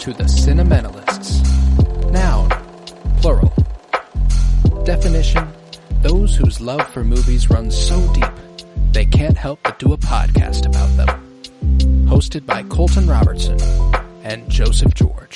to the Cinementalists. Noun, plural. Definition, those whose love for movies runs so deep, they can't help but do a podcast about them. Hosted by Colton Robertson and Joseph George.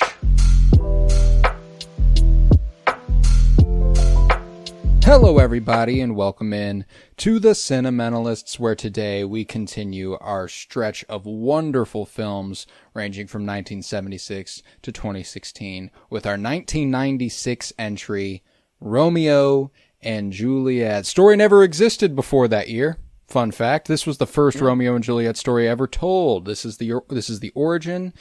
Hello everybody and welcome in to the Cinementalists, where today we continue our stretch of wonderful films ranging from 1976 to 2016 with our 1996 entry, Romeo and Juliet. Story never existed before that year. Fun fact, this was the first Romeo and Juliet story ever told. This is the origin.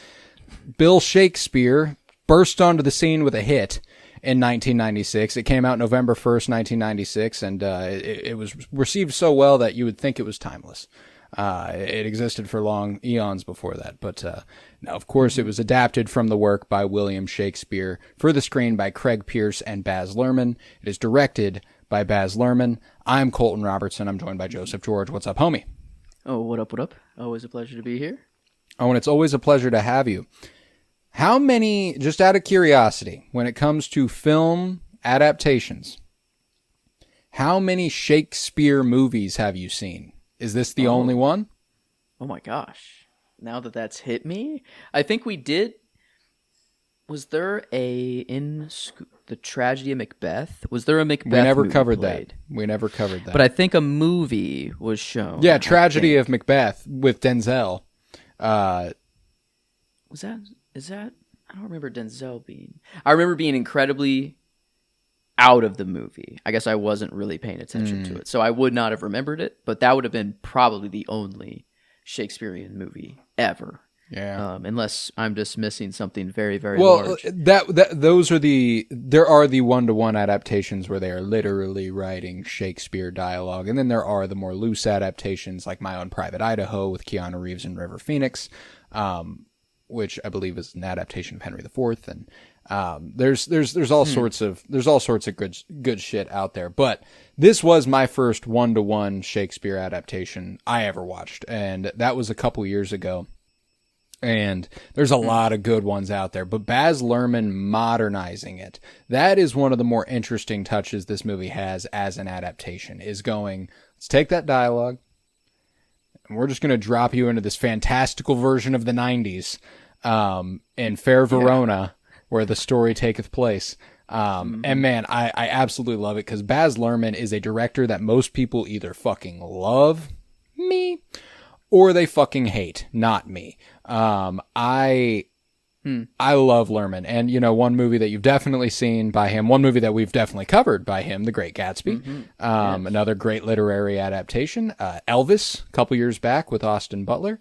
Bill Shakespeare burst onto the scene with a hit in 1996. It came out November 1st, 1996, and it was received so well that you would think it was timeless. It existed for long eons before that, but now, of course, it was adapted from the work by William Shakespeare for the screen by Craig Pearce and Baz Luhrmann. It is directed by Baz Luhrmann. I'm Colton Robertson. I'm joined by Joseph George. What's up, homie? Oh, what up, what up? Always a pleasure to be here. Oh, and it's always a pleasure to have you. How many, just out of curiosity, when it comes to film adaptations, how many Shakespeare movies have you seen? Is this the only one? Oh my gosh. Now that that's hit me, I think we did. Was there the tragedy of Macbeth? Was there a Macbeth We never movie covered played? that. We never covered that. But I think a movie was shown. Yeah, Tragedy of Macbeth with Denzel. Is that? I don't remember Denzel being. I remember being incredibly out of the movie. I guess I wasn't really paying attention to it, so I would not have remembered it. But that would have been probably the only Shakespearean movie ever. Yeah. Unless I'm just missing something very, very Well, large. there are the one-to-one adaptations where they are literally writing Shakespeare dialogue, and then there are the more loose adaptations like My Own Private Idaho with Keanu Reeves and River Phoenix, which I believe is an adaptation of Henry IV, and there's all sorts of good shit out there. But this was my first one-to-one Shakespeare adaptation I ever watched, and that was a couple years ago. And there's a lot of good ones out there, but Baz Luhrmann modernizing it, that is one of the more interesting touches this movie has as an adaptation, is going, let's take that dialogue, and we're just going to drop you into this fantastical version of the 90s in fair Verona, where the story taketh place. And man, I absolutely love it, because Baz Luhrmann is a director that most people either fucking love, me, or they fucking hate, not me. I love Luhrmann, and one movie that you've definitely seen by him, one movie that we've definitely covered by him, The Great Gatsby. Yes. Another great literary adaptation, Elvis, a couple years back with Austin Butler.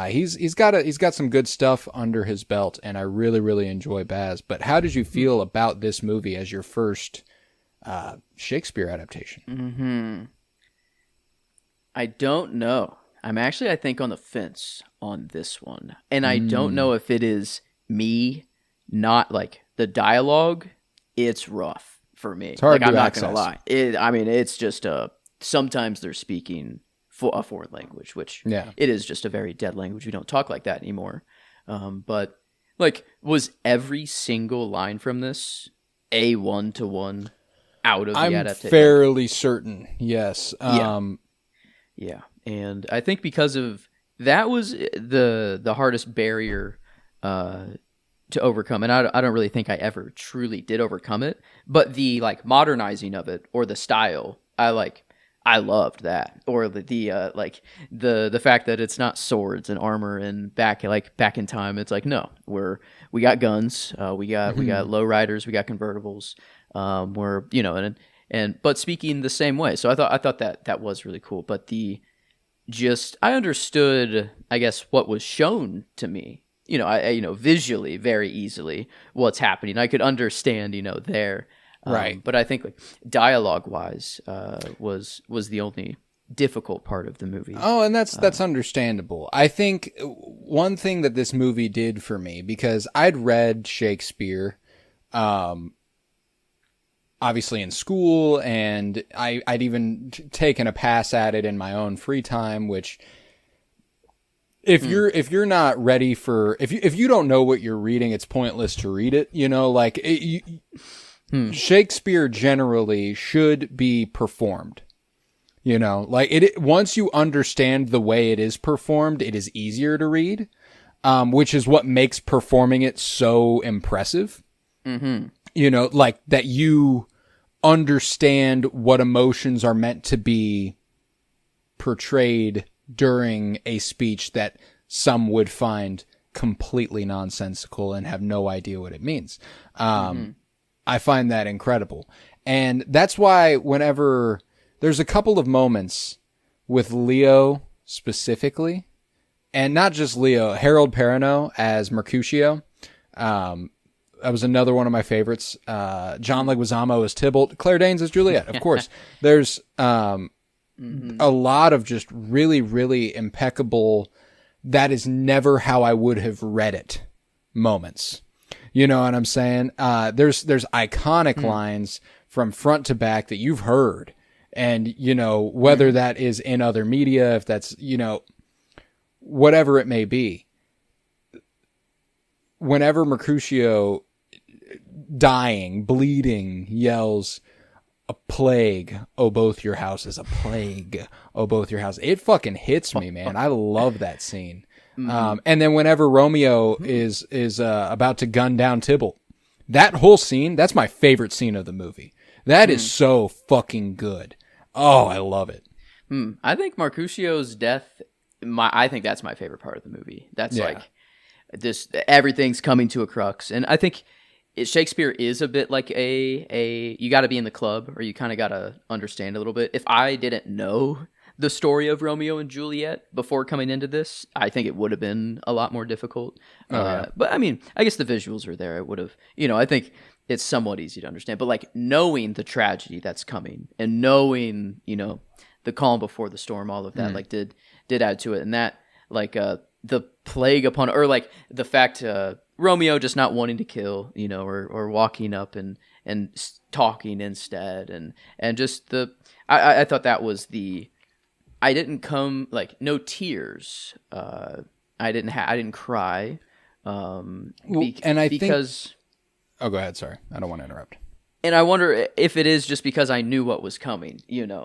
He's got some good stuff under his belt, and I really, really enjoy Baz. But how did you feel about this movie as your first Shakespeare adaptation? I don't know. I'm actually, I think, on the fence on this one. And I don't know if it is me, not like the dialogue. It's rough for me. It's hard to I'm not access. going to lie. It's just sometimes they're speaking a foreign language, which it is just a very dead language. We don't talk like that anymore. But like, was every single line from this a one-to-one out of the adaptation? I'm fairly certain, yes. Yeah. And I think because of that was the hardest barrier to overcome. And I don't really think I ever truly did overcome it. But the like modernizing of it, or the style, I loved that. Or the fact that it's not swords and armor and back in time. It's like, no, we got guns, we got lowriders, we got convertibles. But speaking the same way. So I thought that was really cool. But I understood, I guess, what was shown to me, I visually very easily what's happening. I could understand, there. Right. But I think like dialogue wise, was the only difficult part of the movie. Oh, and that's understandable. I think one thing that this movie did for me, because I'd read Shakespeare, obviously in school, and I'd even taken a pass at it in my own free time, which if you're not ready for if you don't know what you're reading, it's pointless to read it. Like Shakespeare generally should be performed. Like once you understand the way it is performed, it is easier to read, which is what makes performing it so impressive. Like that you understand what emotions are meant to be portrayed during a speech that some would find completely nonsensical and have no idea what it means. I find that incredible. And that's why whenever there's a couple of moments with Leo specifically, and not just Leo, Harold Perrineau as Mercutio. That was another one of my favorites. John Leguizamo as Tybalt. Claire Danes as Juliet, of course. There's a lot of just really, really impeccable, that is never how I would have read it moments. You know what I'm saying? There's iconic lines from front to back that you've heard. And, whether that is in other media, if that's, whatever it may be. Whenever Mercutio, dying, bleeding, yells, "A plague, oh both your houses, a plague, oh both your houses." It fucking hits me, man. I love that scene. And then whenever Romeo is about to gun down Tybalt, that whole scene, that's my favorite scene of the movie. That is so fucking good. Oh, I love it. I think Mercutio's death, I think that's my favorite part of the movie. That's like this, everything's coming to a crux. And I think Shakespeare is a bit like you got to be in the club, or you kind of got to understand a little bit. If I didn't know the story of Romeo and Juliet before coming into this, I think it would have been a lot more difficult. But I mean, I guess the visuals are there. It would have, I think it's somewhat easy to understand. But like knowing the tragedy that's coming and knowing, the calm before the storm, all of that, like did add to it. And that, like, the plague upon, or like the fact, Romeo just not wanting to kill, or walking up and talking instead, and just I thought that was I didn't come, like, no tears. I didn't cry. Because. Oh, go ahead. Sorry, I don't want to interrupt. And I wonder if it is just because I knew what was coming,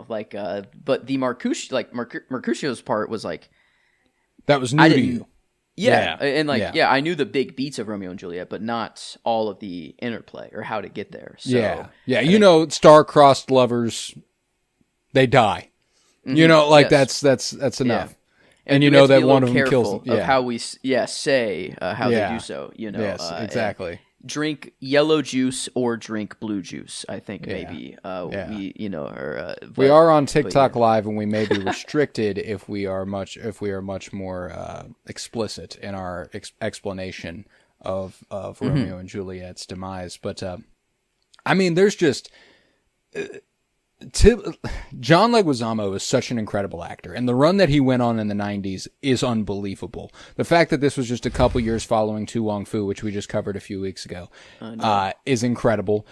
like. But the Mercutio's part was like, that was new to you. Yeah. And I knew the big beats of Romeo and Juliet, but not all of the interplay or how to get there. So, star-crossed lovers, they die. That's enough. Yeah. And that one of them kills them. Of how we say how they do so. Yes, exactly. Drink yellow juice or drink blue juice. I think maybe we are on TikTok Live, and we may be restricted if we are much more explicit in our explanation of Romeo and Juliet's demise. But I mean, there's just. John Leguizamo is such an incredible actor, and the run that he went on in the 90s is unbelievable. The fact that this was just a couple years following Tu Wong Fu, which we just covered a few weeks ago, is incredible.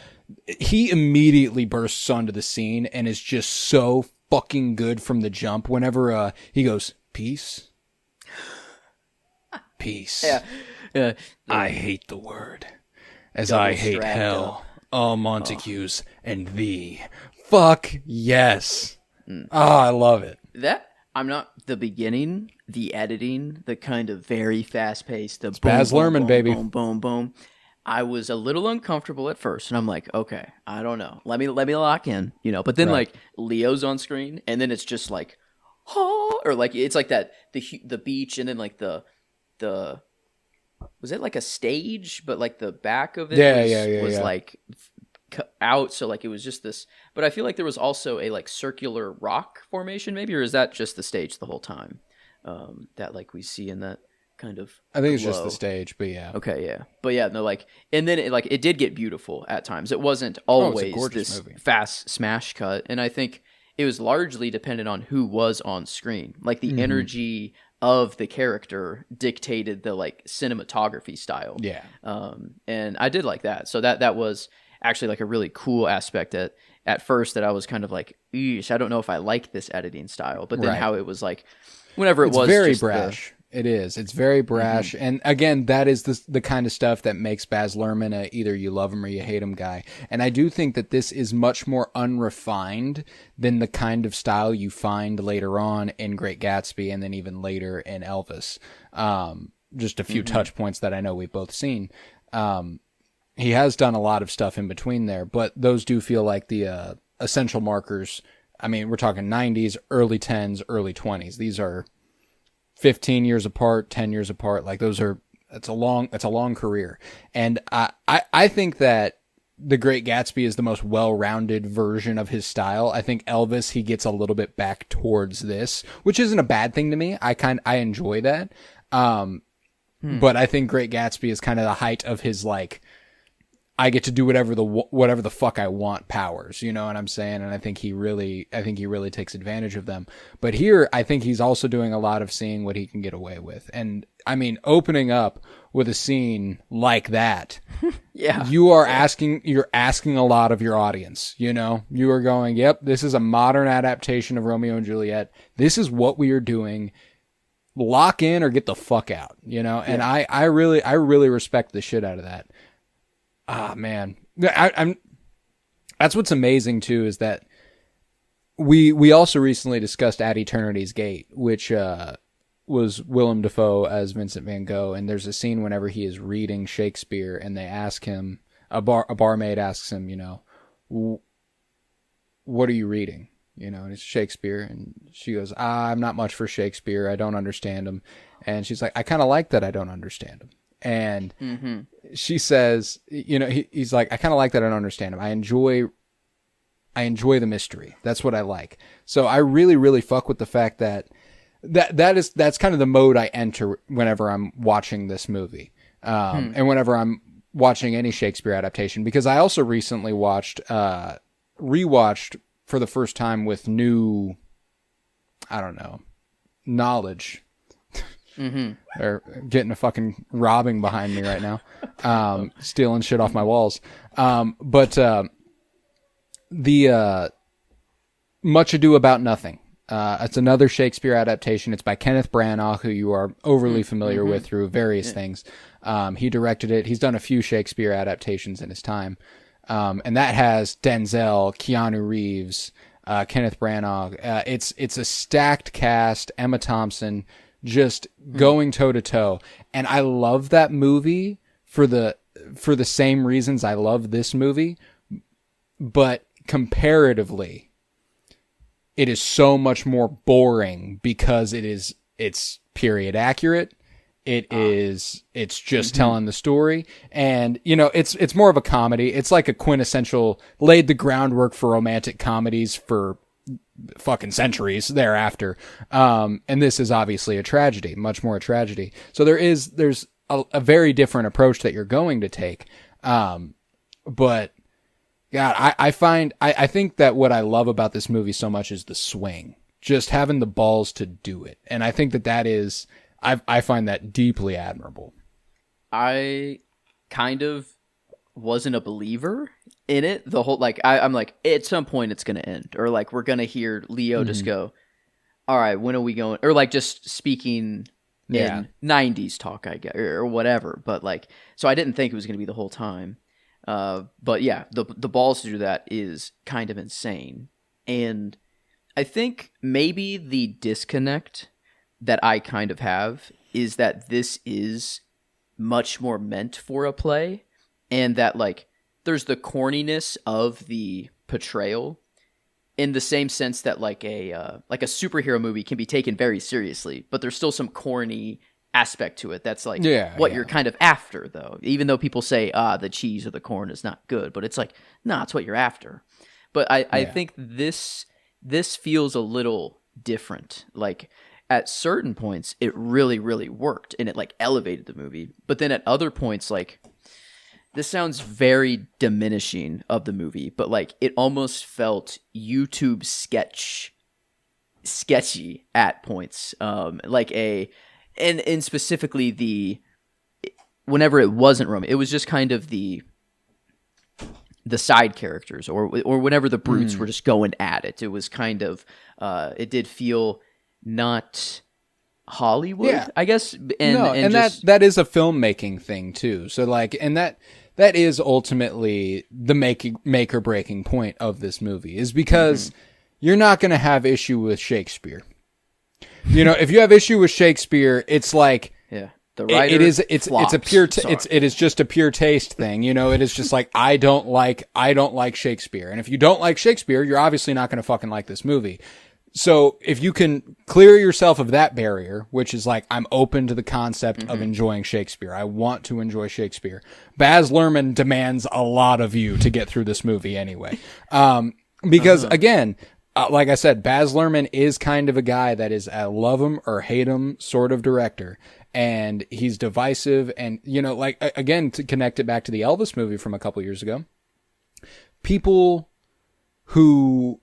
He immediately bursts onto the scene and is just so fucking good from the jump. Whenever he goes, "Peace, peace." Yeah. I hate the word, as I hate hell. All Montagues and thee. Fuck yes. I love it. I'm not the beginning, the editing, the kind of very fast paced, the Baz Luhrmann, baby. Boom, boom, boom. I was a little uncomfortable at first, and I'm like, okay, I don't know. Let me lock in, But then like Leo's on screen, and then it's just like, or like it's like that the beach, and then like the was it like a stage, but like the back of it was like out, so like it was just this. But I feel like there was also a like circular rock formation, maybe, or is that just the stage the whole time? That like we see in that kind of. I think it's just the stage, but yeah. Okay, yeah, but yeah, no, like, and then it did get beautiful at times. It wasn't always this movie. Fast smash cut, and I think it was largely dependent on who was on screen, like the energy of the character dictated the like cinematography style. Yeah, and I did like that. So that was actually like a really cool aspect at first that I was kind of like, eesh, I don't know if I like this editing style, but then how it was like, whenever it's very brash. It is. It's very brash. And again, that is the kind of stuff that makes Baz Luhrmann a either you love him or you hate him guy. And I do think that this is much more unrefined than the kind of style you find later on in Great Gatsby and then even later in Elvis. Just a few touch points that I know we've both seen. He has done a lot of stuff in between there, but those do feel like the essential markers. I mean, we're talking 90s, early 10s, early 20s. These are 15 years apart, 10 years apart. Like it's a long career. And I think that The Great Gatsby is the most well-rounded version of his style. I think Elvis, he gets a little bit back towards this, which isn't a bad thing to me. I enjoy that. But I think Great Gatsby is kind of the height of his, like, I get to do whatever the fuck I want powers, you know what I'm saying? And I think he really takes advantage of them. But here, I think he's also doing a lot of seeing what he can get away with. And I mean, opening up with a scene like that, yeah, you're asking a lot of your audience, you know? You are going, yep, this is a modern adaptation of Romeo and Juliet. This is what we are doing. Lock in or get the fuck out, you know? And I really respect the shit out of that. Ah, man. I'm that's what's amazing too, is that we also recently discussed At Eternity's Gate, which was Willem Dafoe as Vincent van Gogh, and there's a scene whenever he is reading Shakespeare and they ask him, a barmaid asks him, you know, what are you reading? You know, and it's Shakespeare, and she goes, I'm not much for Shakespeare, I don't understand him. And she's like, I kind of like that I don't understand him. And she says, you know, he's like, I kind of like that I don't understand him. I enjoy the mystery. That's what I like. So I really, really fuck with the fact that's kind of the mode I enter whenever I'm watching this movie. And whenever I'm watching any Shakespeare adaptation, because I also recently rewatched for the first time with new, I don't know, knowledge. They're getting a fucking robbing behind me right now, stealing shit off my walls. But the Much Ado About Nothing. It's another Shakespeare adaptation. It's by Kenneth Branagh, who you are overly familiar with through various things. He directed it. He's done a few Shakespeare adaptations in his time. And that has Denzel, Keanu Reeves, Kenneth Branagh. It's a stacked cast. Emma Thompson, just going toe to toe. And I love that movie for the same reasons I love this movie, but comparatively, it is so much more boring because it's period accurate. It's just telling the story. And, you know, it's more of a comedy. It's like a quintessential, laid the groundwork for romantic comedies for fucking centuries thereafter. And this is obviously a tragedy, much more a tragedy. So there's a very different approach that you're going to take. But God, I think that what I love about this movie so much is the swing, just having the balls to do it. And I think that is, I find that deeply admirable. I kind of wasn't a believer in it. The whole, like, I'm like, at some point it's going to end. Or like, we're going to hear Leo just go, all right, when are we going? Or like just speaking in 90s talk, I guess, or whatever. But like, so I didn't think it was going to be the whole time. But yeah, the balls to do that is kind of insane. And I think maybe the disconnect that I kind of have is that this is much more meant for a play, and that like there's the corniness of the portrayal in the same sense that like a superhero movie can be taken very seriously, but there's still some corny aspect to it that's like what you're kind of after, though, even though people say the cheese or the corn is not good, but it's like, nah, it's what you're after. But I think this feels a little different. Like at certain points it really, really worked and it like elevated the movie, but then at other points, like, this sounds very diminishing of the movie, but like it almost felt YouTube sketchy at points. And specifically whenever it wasn't Romeo, it was just kind of the side characters, or whenever the brutes were just going at it. It was kind of it did feel not Hollywood, Yeah. I guess. And just, that is a filmmaking thing too. So like, and that is ultimately the make or breaking point of this movie, is because you're not going to have issue with Shakespeare. You know, if you have issue with Shakespeare, it's like, yeah, the writer it's a pure it is just a pure taste thing. You know, it is just like, I don't like Shakespeare. And if you don't like Shakespeare, you're obviously not going to fucking like this movie. So if you can clear yourself of that barrier, which is like, I'm open to the concept of enjoying Shakespeare, I want to enjoy Shakespeare, Baz Luhrmann demands a lot of you to get through this movie anyway. Because again, like I said, Baz Luhrmann is kind of a guy that is a love him or hate him sort of director. And he's divisive. And, you know, like, again, to connect it back to the Elvis movie from a couple years ago, people who,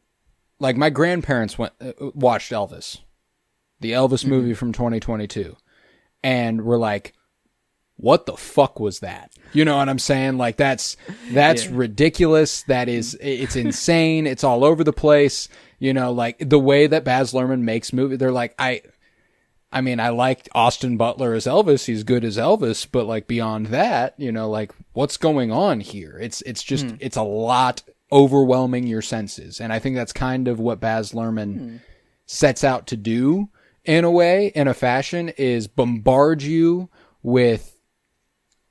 like, my grandparents watched Elvis, the Elvis movie from 2022, and were like, what the fuck was that? You know what I'm saying? Like, that's ridiculous. It's insane. It's all over the place. You know, like, the way that Baz Luhrmann makes movies, they're like, I mean, I liked Austin Butler as Elvis. He's good as Elvis, but like, beyond that, you know, like, what's going on here? It's just, it's a lot overwhelming your senses. And I think that's kind of what Baz Luhrmann sets out to do, in a way, in a fashion, is bombard you with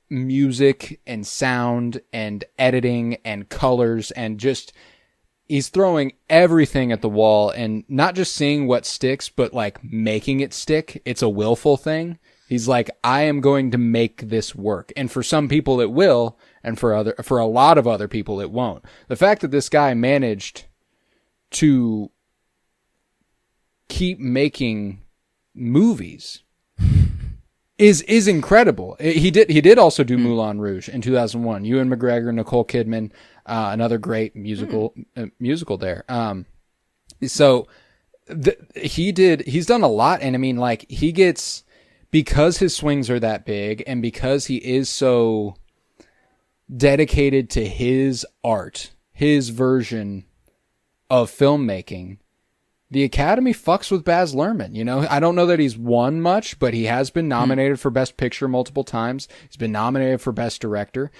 music and sound and editing and colors, and just, he's throwing everything at the wall, and not just seeing what sticks, but like making it stick. It's a willful thing. He's like, I am going to make this work. And for some people it will, and for a lot of other people it won't. The fact that this guy managed to keep making movies is incredible. He did also do Moulin Rouge in 2001. Ewan McGregor, Nicole Kidman, another great musical there. So he's done a lot. And I mean, like, he gets, because his swings are that big, and because he is so dedicated to his art, his version of filmmaking, the Academy fucks with Baz Luhrmann. You know, I don't know that he's won much, but he has been nominated for Best Picture multiple times. He's been nominated for Best Director.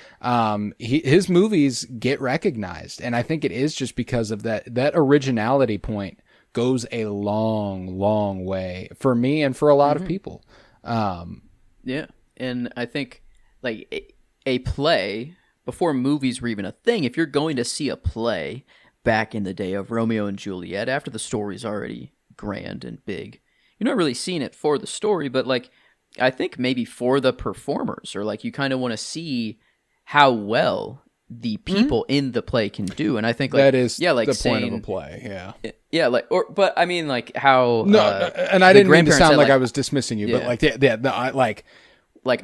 His movies get recognized, and I think it is just because of that originality point goes a long, long way for me and for a lot of people. Yeah, and I think, like, a play, before movies were even a thing, if you're going to see a play back in the day of Romeo and Juliet, after the story's already grand and big, you're not really seeing it for the story, but, like, I think maybe for the performers, or, like, you kind of want to see how well the people in the play can do. And I think, like, that is like, the saying, point of a play. Yeah, like, but I mean, like, how and I didn't mean to sound like I was dismissing you, but like, I like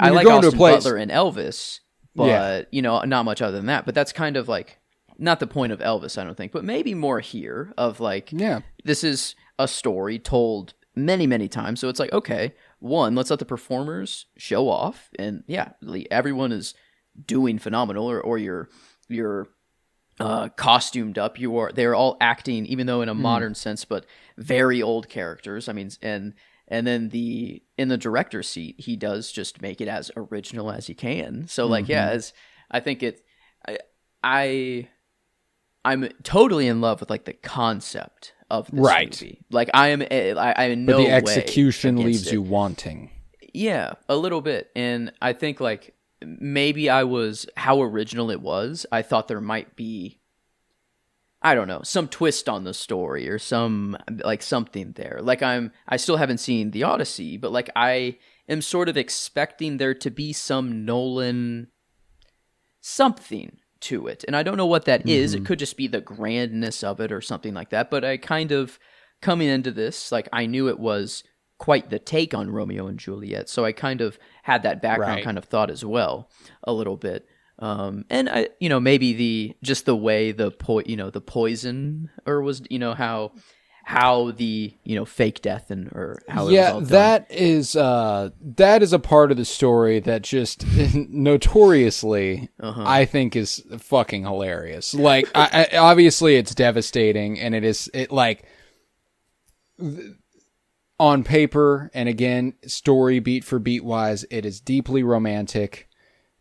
I like Austin Butler and Elvis, but you know, not much other than that. But that's kind of like not the point of Elvis, I don't think, but maybe more here of like, this is a story told many, many times. So it's like, okay, one, let's let the performers show off, and everyone is doing phenomenal, or you're costumed up. They're all acting, even though in a modern sense, but very old characters. I mean, and then in the director's seat, he does just make it as original as he can. So like, I think I'm totally in love with like the concept of this movie. Like I know, but the execution leaves you wanting. Yeah, a little bit. And I think like maybe how original it was. I thought there might be, I don't know, some twist on the story or some like something there. Like I still haven't seen The Odyssey, but like I am sort of expecting there to be some Nolan something to it. And I don't know what that is. It could just be the grandness of it or something like that. But I kind of, coming into this, like I knew it was quite the take on Romeo and Juliet. So I kind of had that background kind of thought as well, a little bit. And I, maybe the way the poison, or was, how the, fake death or how it was all done. that is a part of the story that just notoriously I think is fucking hilarious. Like, I obviously it's devastating, and it like on paper, and again, story beat for beat wise, it is deeply romantic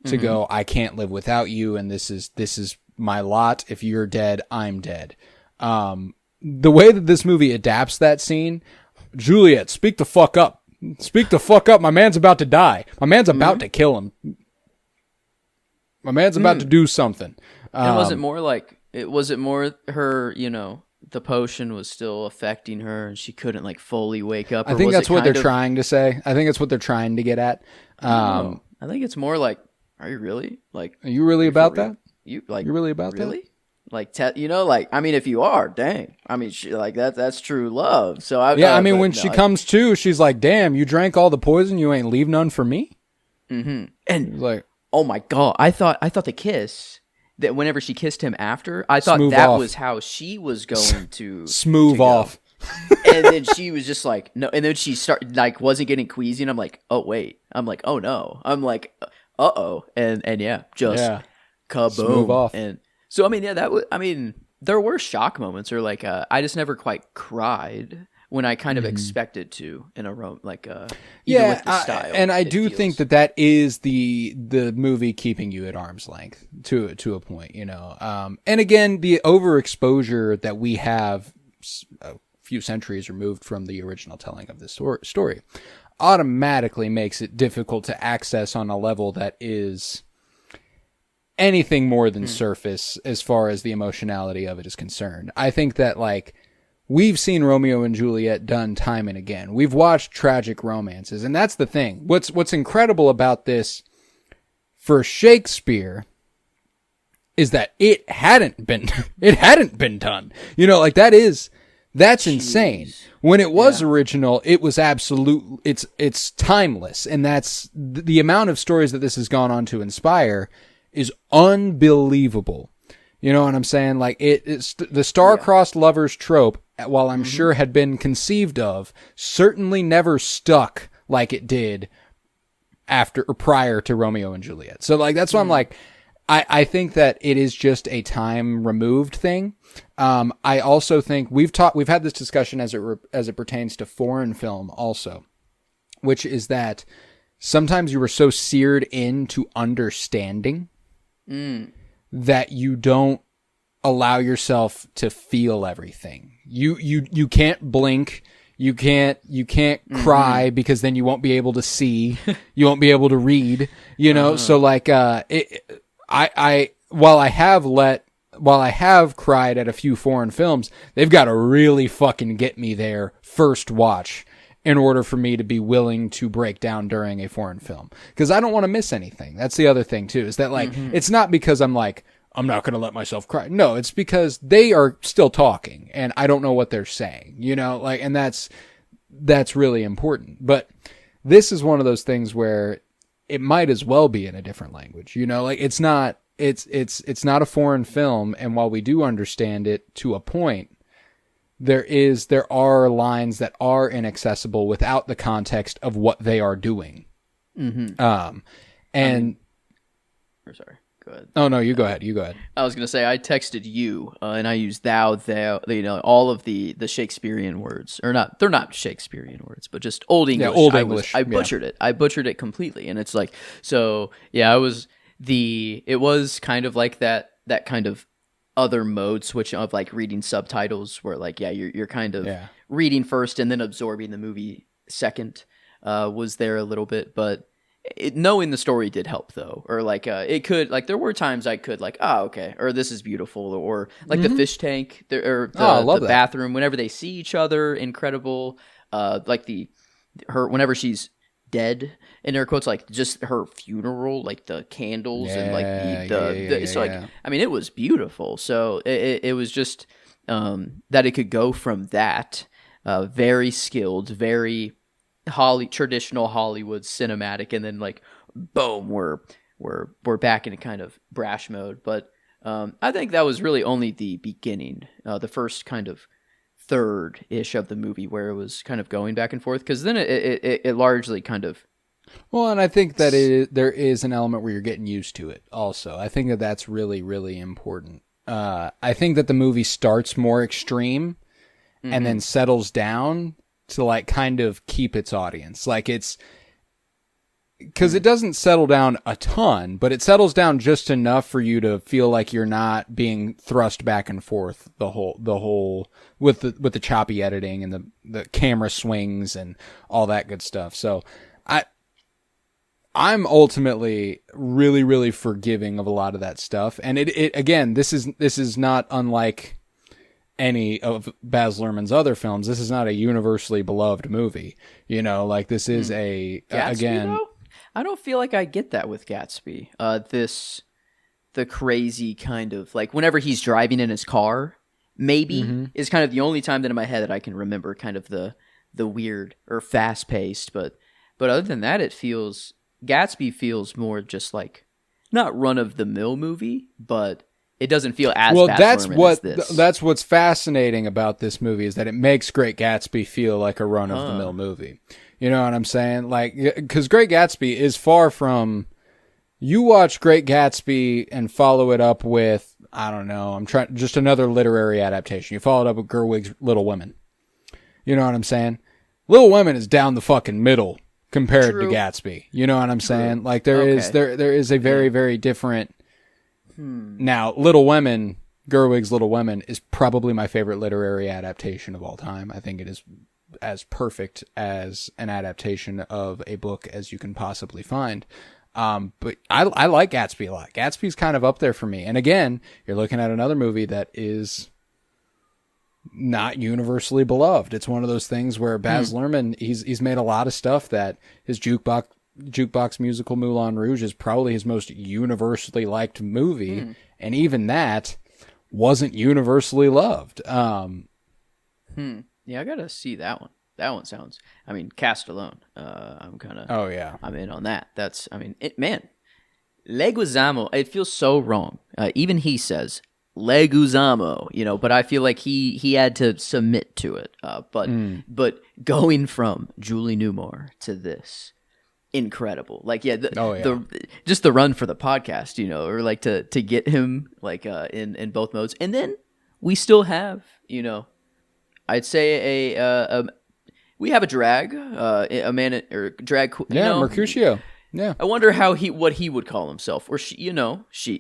to go, I can't live without you, and this is my lot. If you're dead, I'm dead. The way that this movie adapts that scene, Juliet, speak the fuck up. Speak the fuck up. My man's about to die. My man's about to kill him. My man's about to do something. And was it more her, the potion was still affecting her and she couldn't like fully wake up? I think that's what they're trying to say. I think that's what they're trying to get at. I think it's more like, are you really? Like, are you really about that? You're really about that? Really? Like, if you are, dang. I mean, that's true love. So when she comes to, she's like, damn, you drank all the poison. You ain't leave none for me. Mm-hmm. And like, oh my God, I thought the kiss that whenever she kissed him after, I thought that was how she was going to smooth off. And then she was just like, no. And then she started like, wasn't getting queasy. And I'm like, oh wait. I'm like, oh no. I'm like, uh-oh. And yeah, just kaboom. Smooth off. And so, there were shock moments or like, I just never quite cried when I kind of expected to in a even with the style. And I do think that is the movie keeping you at arm's length to a point, and again, the overexposure that we have a few centuries removed from the original telling of this story automatically makes it difficult to access on a level that is anything more than surface as far as the emotionality of it is concerned. I think that like we've seen Romeo and Juliet done time and again. We've watched tragic romances, and that's the thing. What's incredible about this for Shakespeare is that it hadn't been done. That's insane. When it was original, it was absolute. It's timeless, and that's the amount of stories that this has gone on to inspire is unbelievable. You know what I'm saying? Like it's the star-crossed lovers trope, while I'm sure had been conceived of, certainly never stuck like it did after or prior to Romeo and Juliet. So like that's why I'm like, I think that it is just a time removed thing. I also think we've had this discussion as it pertains to foreign film also, which is that sometimes you are so seared into understanding that you don't allow yourself to feel everything. You can't blink. You can't cry because then you won't be able to see. You won't be able to read. So like while I have cried at a few foreign films, they've got to really fucking get me there first watch in order for me to be willing to break down during a foreign film. Because I don't want to miss anything. That's the other thing too, is that like, it's not because I'm like, I'm not going to let myself cry. No, it's because they are still talking and I don't know what they're saying, and that's really important. But this is one of those things where it might as well be in a different language, it's not a foreign film. And while we do understand it to a point, there are lines that are inaccessible without the context of what they are doing. Sorry, go ahead. Oh no, you go ahead. I was going to say, I texted you and I used thou, all of the Shakespearean words, or not, they're not Shakespearean words, but just Old English. Yeah, Old English. I butchered it. I butchered it completely. And it's like, so yeah, it was kind of like that kind of other mode switch of like reading subtitles where like, you're kind of reading first and then absorbing the movie second, was there a little bit, but knowing the story did help though, or like it could, like there were times I could like, okay, or this is beautiful, or like the fish tank or the bathroom whenever they see each other, incredible. Like her whenever she's dead in air quotes, like just her funeral, like the candles and like I mean it was beautiful. So it was just that it could go from that very skilled, very traditional Hollywood cinematic, and then like boom, we're back in a kind of brash mode. But I think that was really only the beginning, the first kind of third-ish of the movie where it was kind of going back and forth, because then it largely kind of and I think that there is an element where you're getting used to it also. I think that that's really, really important. I think that the movie starts more extreme and then settles down to like kind of keep its audience. Like it's because it doesn't settle down a ton, but it settles down just enough for you to feel like you're not being thrust back and forth the whole with the choppy editing and the camera swings and all that good stuff. So I'm ultimately really, really forgiving of a lot of that stuff. And it again, this is not unlike any of Baz Luhrmann's other films. This is not a universally beloved movie. You know, like this is Gatsby, again. Though? I don't feel like I get that with Gatsby. The crazy kind of like whenever he's driving in his car, maybe is kind of the only time that in my head that I can remember kind of the weird or fast paced. But other than that, Gatsby feels more just like not run of the mill movie, but it doesn't feel as well. Baz Luhrmann as this. That's what's fascinating about this movie is that it makes Great Gatsby feel like a run of the mill movie. You know what I'm saying? Like, because Great Gatsby is far from. You watch Great Gatsby and follow it up with, I don't know, just another literary adaptation. You follow it up with Gerwig's Little Women. You know what I'm saying? Little Women is down the fucking middle compared to Gatsby. You know what I'm saying? Like there is a very, very different. Now, Little Women, Gerwig's Little Women is probably my favorite literary adaptation of all time. I think it is as perfect as an adaptation of a book as you can possibly find. But I like Gatsby a lot. Gatsby's kind of up there for me. And again, you're looking at another movie that is not universally beloved. It's one of those things where Baz Luhrmann, he's made a lot of stuff that his jukebox musical Moulin Rouge is probably his most universally liked movie. And even that wasn't universally loved. Yeah, I gotta see that one. That one sounds. I mean, cast alone. I'm kind of. Oh yeah, I'm in on that. That's. I mean, man, Leguizamo. It feels so wrong. Even he says Leguizamo. You know, but I feel like he had to submit to it. But going from Julie Newmar to this, incredible. Like just the run for the podcast. You know, or like to get him like in both modes, and then we still have I'd say we have a drag, a man or drag. Mercutio. Yeah. I wonder what he would call himself, or she.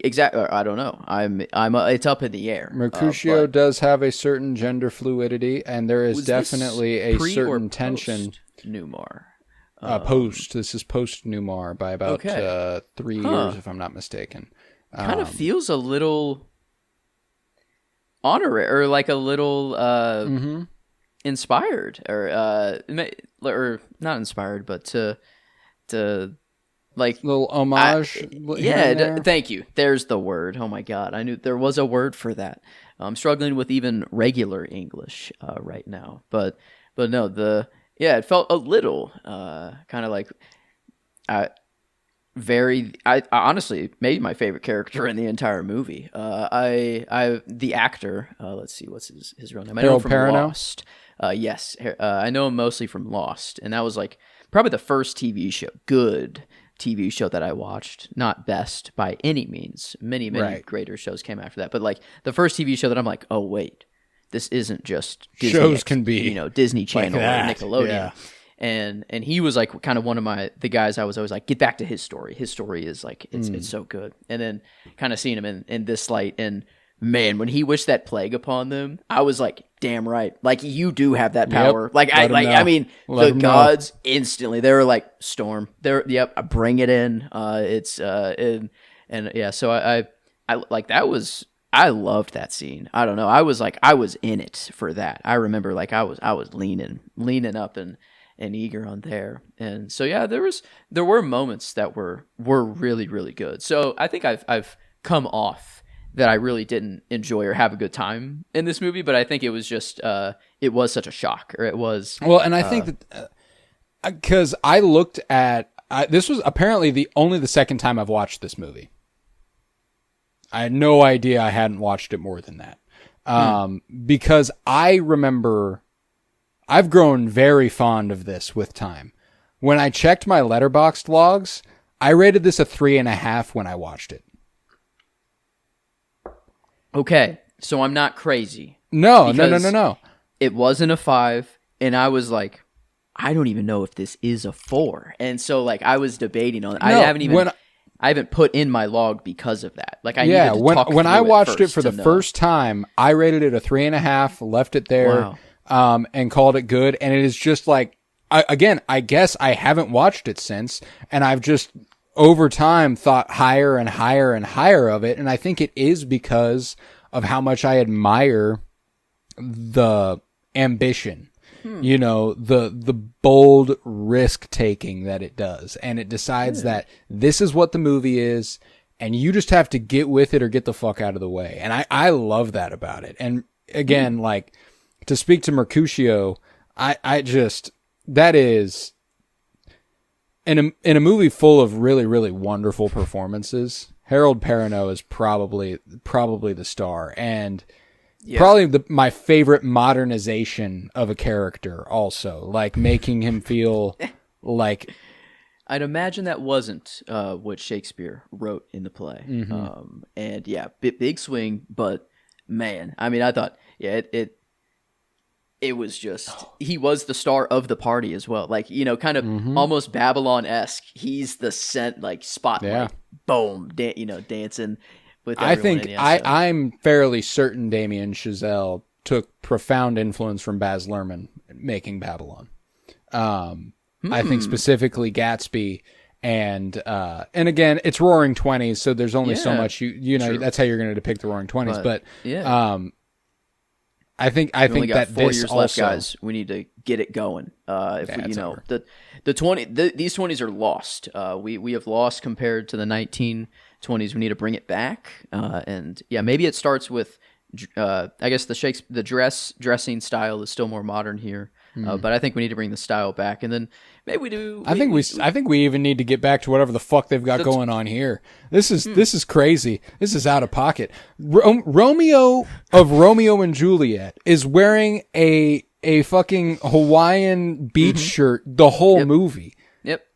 Exactly. I don't know. It's up in the air. Mercutio does have a certain gender fluidity, and there is definitely a certain tension. Newmar. This is post Newmar by about 3 years, if I'm not mistaken. Kind of feels a little. Honorary or like a little inspired or not inspired, but to like little homage. Thank you. There's the word. Oh my God, I knew there was a word for that. I'm struggling with even regular English right now, but no, it felt a little kind of like I honestly maybe my favorite character in the entire movie. The actor. Let's see, what's his real name? I know him from Lost. Yes, I know him mostly from Lost, and that was like probably the first good TV show that I watched. Not best by any means. Many greater shows came after that, but like the first TV show that I'm like, oh wait, this isn't just Disney, shows can be Disney Channel like or Nickelodeon. Yeah. And he was like kind of one of the guys I was always like, get back to his story. His story is like, it's so good. And then kind of seeing him in this light, and man, when he wished that plague upon them, I was like, damn right. Like you do have that power. Yep. Like the gods instantly, they were like, storm. I bring it in. So I like that was, I loved that scene. I don't know. I was in it for that. I remember like I was leaning up and eager on there. And so yeah, there were moments that were really, really good. So I think I've come off that I really didn't enjoy or have a good time in this movie, but I think it was just it was such a shock, or it was and I think that because I looked at this was apparently the second time I've watched this movie. I had no idea I hadn't watched it more than that. Because I remember I've grown very fond of this with time. When I checked my Letterboxd logs, I rated this a 3.5 when I watched it. Okay, so I'm not crazy. No. It wasn't a 5. and I was like, I don't even know if this is a 4. And so like I was debating on it. I haven't put in my log because of that. Like I needed to talk when I through watched it first for the first time, I rated it a 3.5, left it there, and called it good. And it is just like, I guess I haven't watched it since, and I've just over time thought higher and higher and higher of it. And I think it is because of how much I admire the ambition. You know, the bold risk taking that it does. And it decides that this is what the movie is, and you just have to get with it or get the fuck out of the way. And I love that about it. And again, like, to speak to Mercutio, I just, that is, in a movie full of really, really wonderful performances, Harold Perrineau is probably the star. And probably my favorite modernization of a character also, like making him feel like... I'd imagine that wasn't what Shakespeare wrote in the play. And yeah, big swing, but man, I mean, I thought, it was just, he was the star of the party as well. Like, you know, kind of almost Babylon-esque. He's the spotlight, boom, dancing. I think I'm fairly certain Damien Chazelle took profound influence from Baz Luhrmann making Babylon. I think specifically Gatsby, and again, it's Roaring Twenties, so there's only so much you know. True. That's how you're going to depict the Roaring Twenties. But I think only got that 4 this years also, left, guys. We need to get it going. These 20s are lost. We have lost compared to the 1920s. We need to bring it back. And yeah, maybe it starts with. I guess the dressing style is still more modern here, but I think we need to bring the style back, and then maybe we do. I think we even need to get back to whatever the fuck they've got going on here. This is crazy. This is out of pocket. Romeo of Romeo and Juliet is wearing a fucking Hawaiian beach shirt the whole movie. Yep.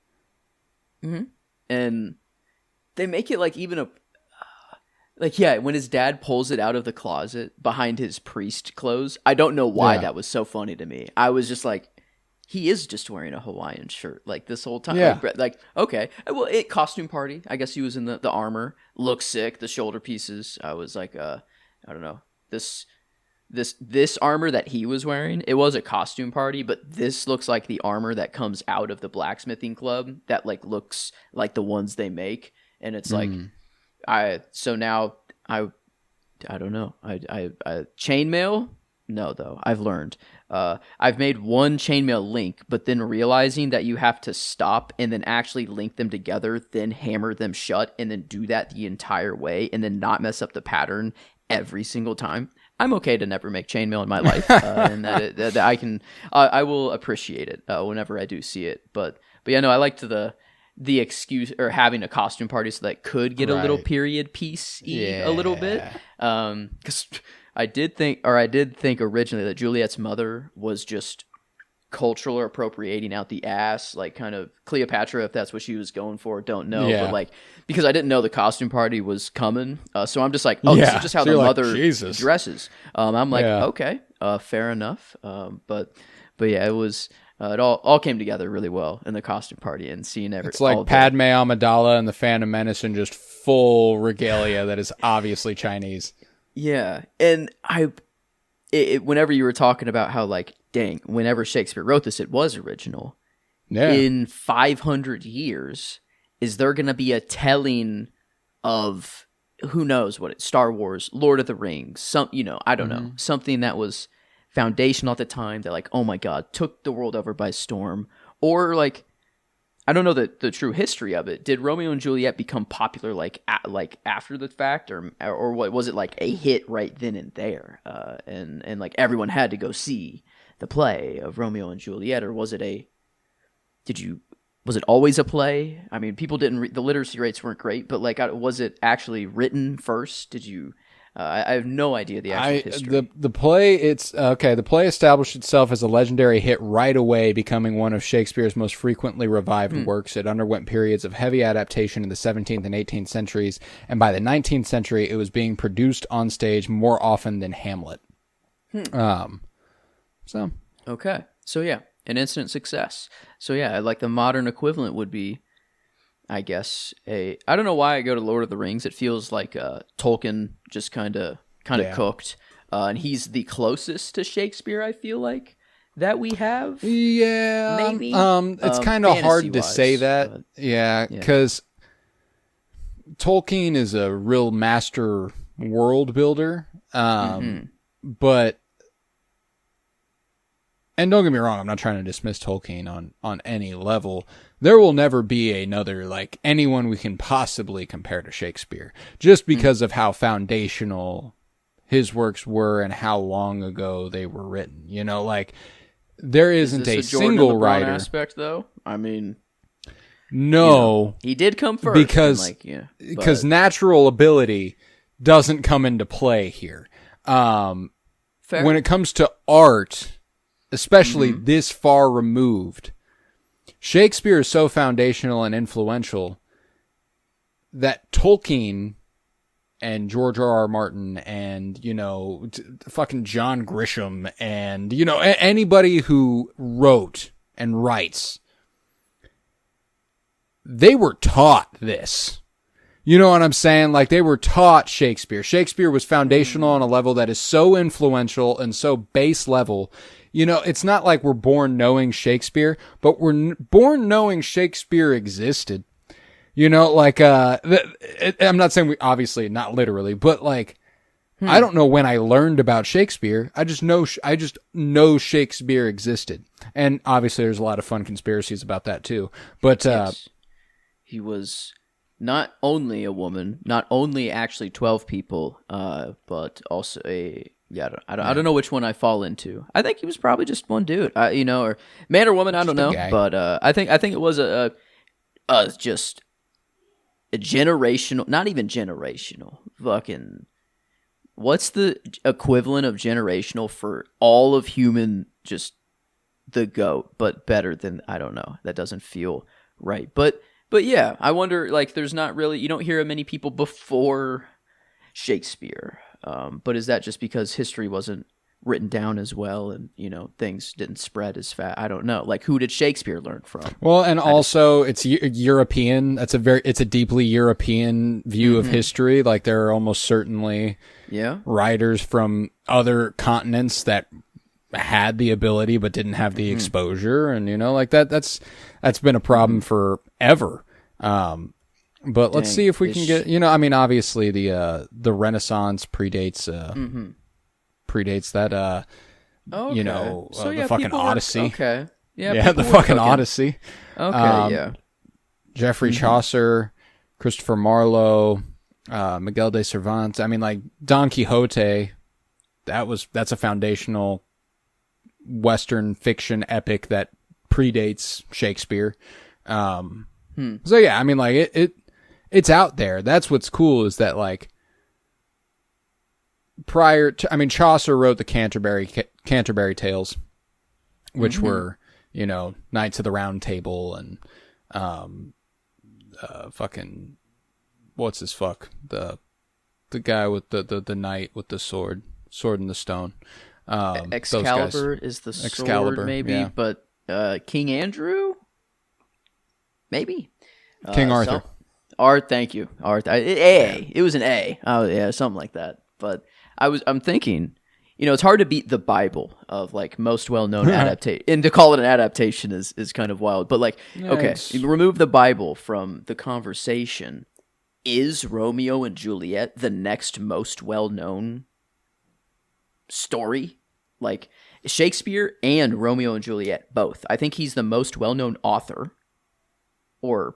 And they make it like even a. Like, yeah, when his dad pulls it out of the closet behind his priest clothes, I don't know why that was so funny to me. I was just like, he is just wearing a Hawaiian shirt, like, this whole time. Yeah. Like, okay. Well, costume party. I guess he was in the armor. Looks sick. The shoulder pieces. I was like, I don't know. This armor that he was wearing, it was a costume party, but this looks like the armor that comes out of the blacksmithing club that, like, looks like the ones they make. And it's like... I don't know. I chainmail? No, though. I've learned. I've made one chainmail link, but then realizing that you have to stop and then actually link them together, then hammer them shut, and then do that the entire way, and then not mess up the pattern every single time. I'm okay to never make chainmail in my life, and that I can. I will appreciate it whenever I do see it. But yeah, no, I liked the excuse or having a costume party so that could get a little period piece a little bit. Because I did think originally that Juliet's mother was just cultural appropriating out the ass, like kind of Cleopatra, if that's what she was going for, don't know. But like, because I didn't know the costume party was coming. So I'm just like, this is just how the mother dresses. I'm like, okay, fair enough. But yeah, it was... it all came together really well in the costume party and seeing everything. It's like Padme Amidala and the Phantom Menace in just full regalia that is obviously Chinese. Yeah, and whenever you were talking about how, like, dang, whenever Shakespeare wrote this, it was original. Yeah. In 500 years, is there going to be a telling of who knows what Star Wars, Lord of the Rings, I don't know, something that was foundational at the time that, like, oh my god, took the world over by storm? Or, like, I don't know the true history of it. Did Romeo and Juliet become popular like after the fact, or what was it, like a hit right then and there, and like everyone had to go see the play of Romeo and Juliet? Or was it was it always a play? I mean, people didn't the literacy rates weren't great, but like, was it actually written first? Did you I have no idea the actual history. The play, the play established itself as a legendary hit right away, becoming one of Shakespeare's most frequently revived works. It underwent periods of heavy adaptation in the 17th and 18th centuries, and by the 19th century, it was being produced on stage more often than Hamlet. Okay. So yeah, an instant success. So yeah, like the modern equivalent would be, I guess, I don't know why I go to Lord of the Rings. It feels like Tolkien just kind of cooked, and he's the closest to Shakespeare, I feel like, that we have. Yeah, maybe. It's kind of hard to say that. But, yeah, because Tolkien is a real master world builder. But, and don't get me wrong, I'm not trying to dismiss Tolkien on any level. There will never be another, like, anyone we can possibly compare to Shakespeare, just because of how foundational his works were and how long ago they were written. You know, like, there isn't a single writer aspect, though. I mean, no, he did come first because natural ability doesn't come into play here. Fair. When it comes to art, especially this far removed, Shakespeare is so foundational and influential that Tolkien and George R.R. Martin and, fucking John Grisham and, anybody who wrote and writes, they were taught this. You know what I'm saying? Like, they were taught Shakespeare. Shakespeare was foundational on a level that is so influential and so base level. It's not like we're born knowing Shakespeare, but we're born knowing Shakespeare existed. I'm not saying obviously not literally, but like, I don't know when I learned about Shakespeare. I just know Shakespeare existed. And obviously there's a lot of fun conspiracies about that too. But, yes. He was not only a woman, not only actually 12 people, but also I don't know which one I fall into. I think he was probably just one dude, or man or woman, I don't know. But I think it was just a generational, not even generational. Fucking, what's the equivalent of generational for all of human? Just the GOAT, but better than, I don't know. That doesn't feel right, but yeah, I wonder, like, there's not really, you don't hear of many people before Shakespeare, but is that just because history wasn't written down as well and, things didn't spread as fast? I don't know. Like, who did Shakespeare learn from? Well, and also it's European. It's a deeply European view of history. Like, there are almost certainly writers from other continents that had the ability but didn't have the exposure, and like that's been a problem forever. But let's see if we can get, obviously the Renaissance predates that the fucking Odyssey. Okay. Yeah, the fucking Odyssey. Okay, Geoffrey Chaucer, Christopher Marlowe, Miguel de Cervantes. I mean, like, Don Quixote, that's a foundational Western fiction epic that predates Shakespeare. So yeah, I mean, like, it's out there. That's what's cool, is that, like, Chaucer wrote the Canterbury Tales, which were, Knights of the Round Table and fucking, what's his fuck, the guy with the knight with the sword and the stone. Excalibur is the sword, maybe, but King Andrew, maybe King Arthur. Thank you, Arthur. It was an A. Oh yeah, something like that. But I'm thinking, it's hard to beat the Bible of, like, most well-known adaptation, and to call it an adaptation is kind of wild. But, like, okay, you remove the Bible from the conversation. Is Romeo and Juliet the next most well-known story? Like, Shakespeare and Romeo and Juliet, both. I think he's the most well-known author. Or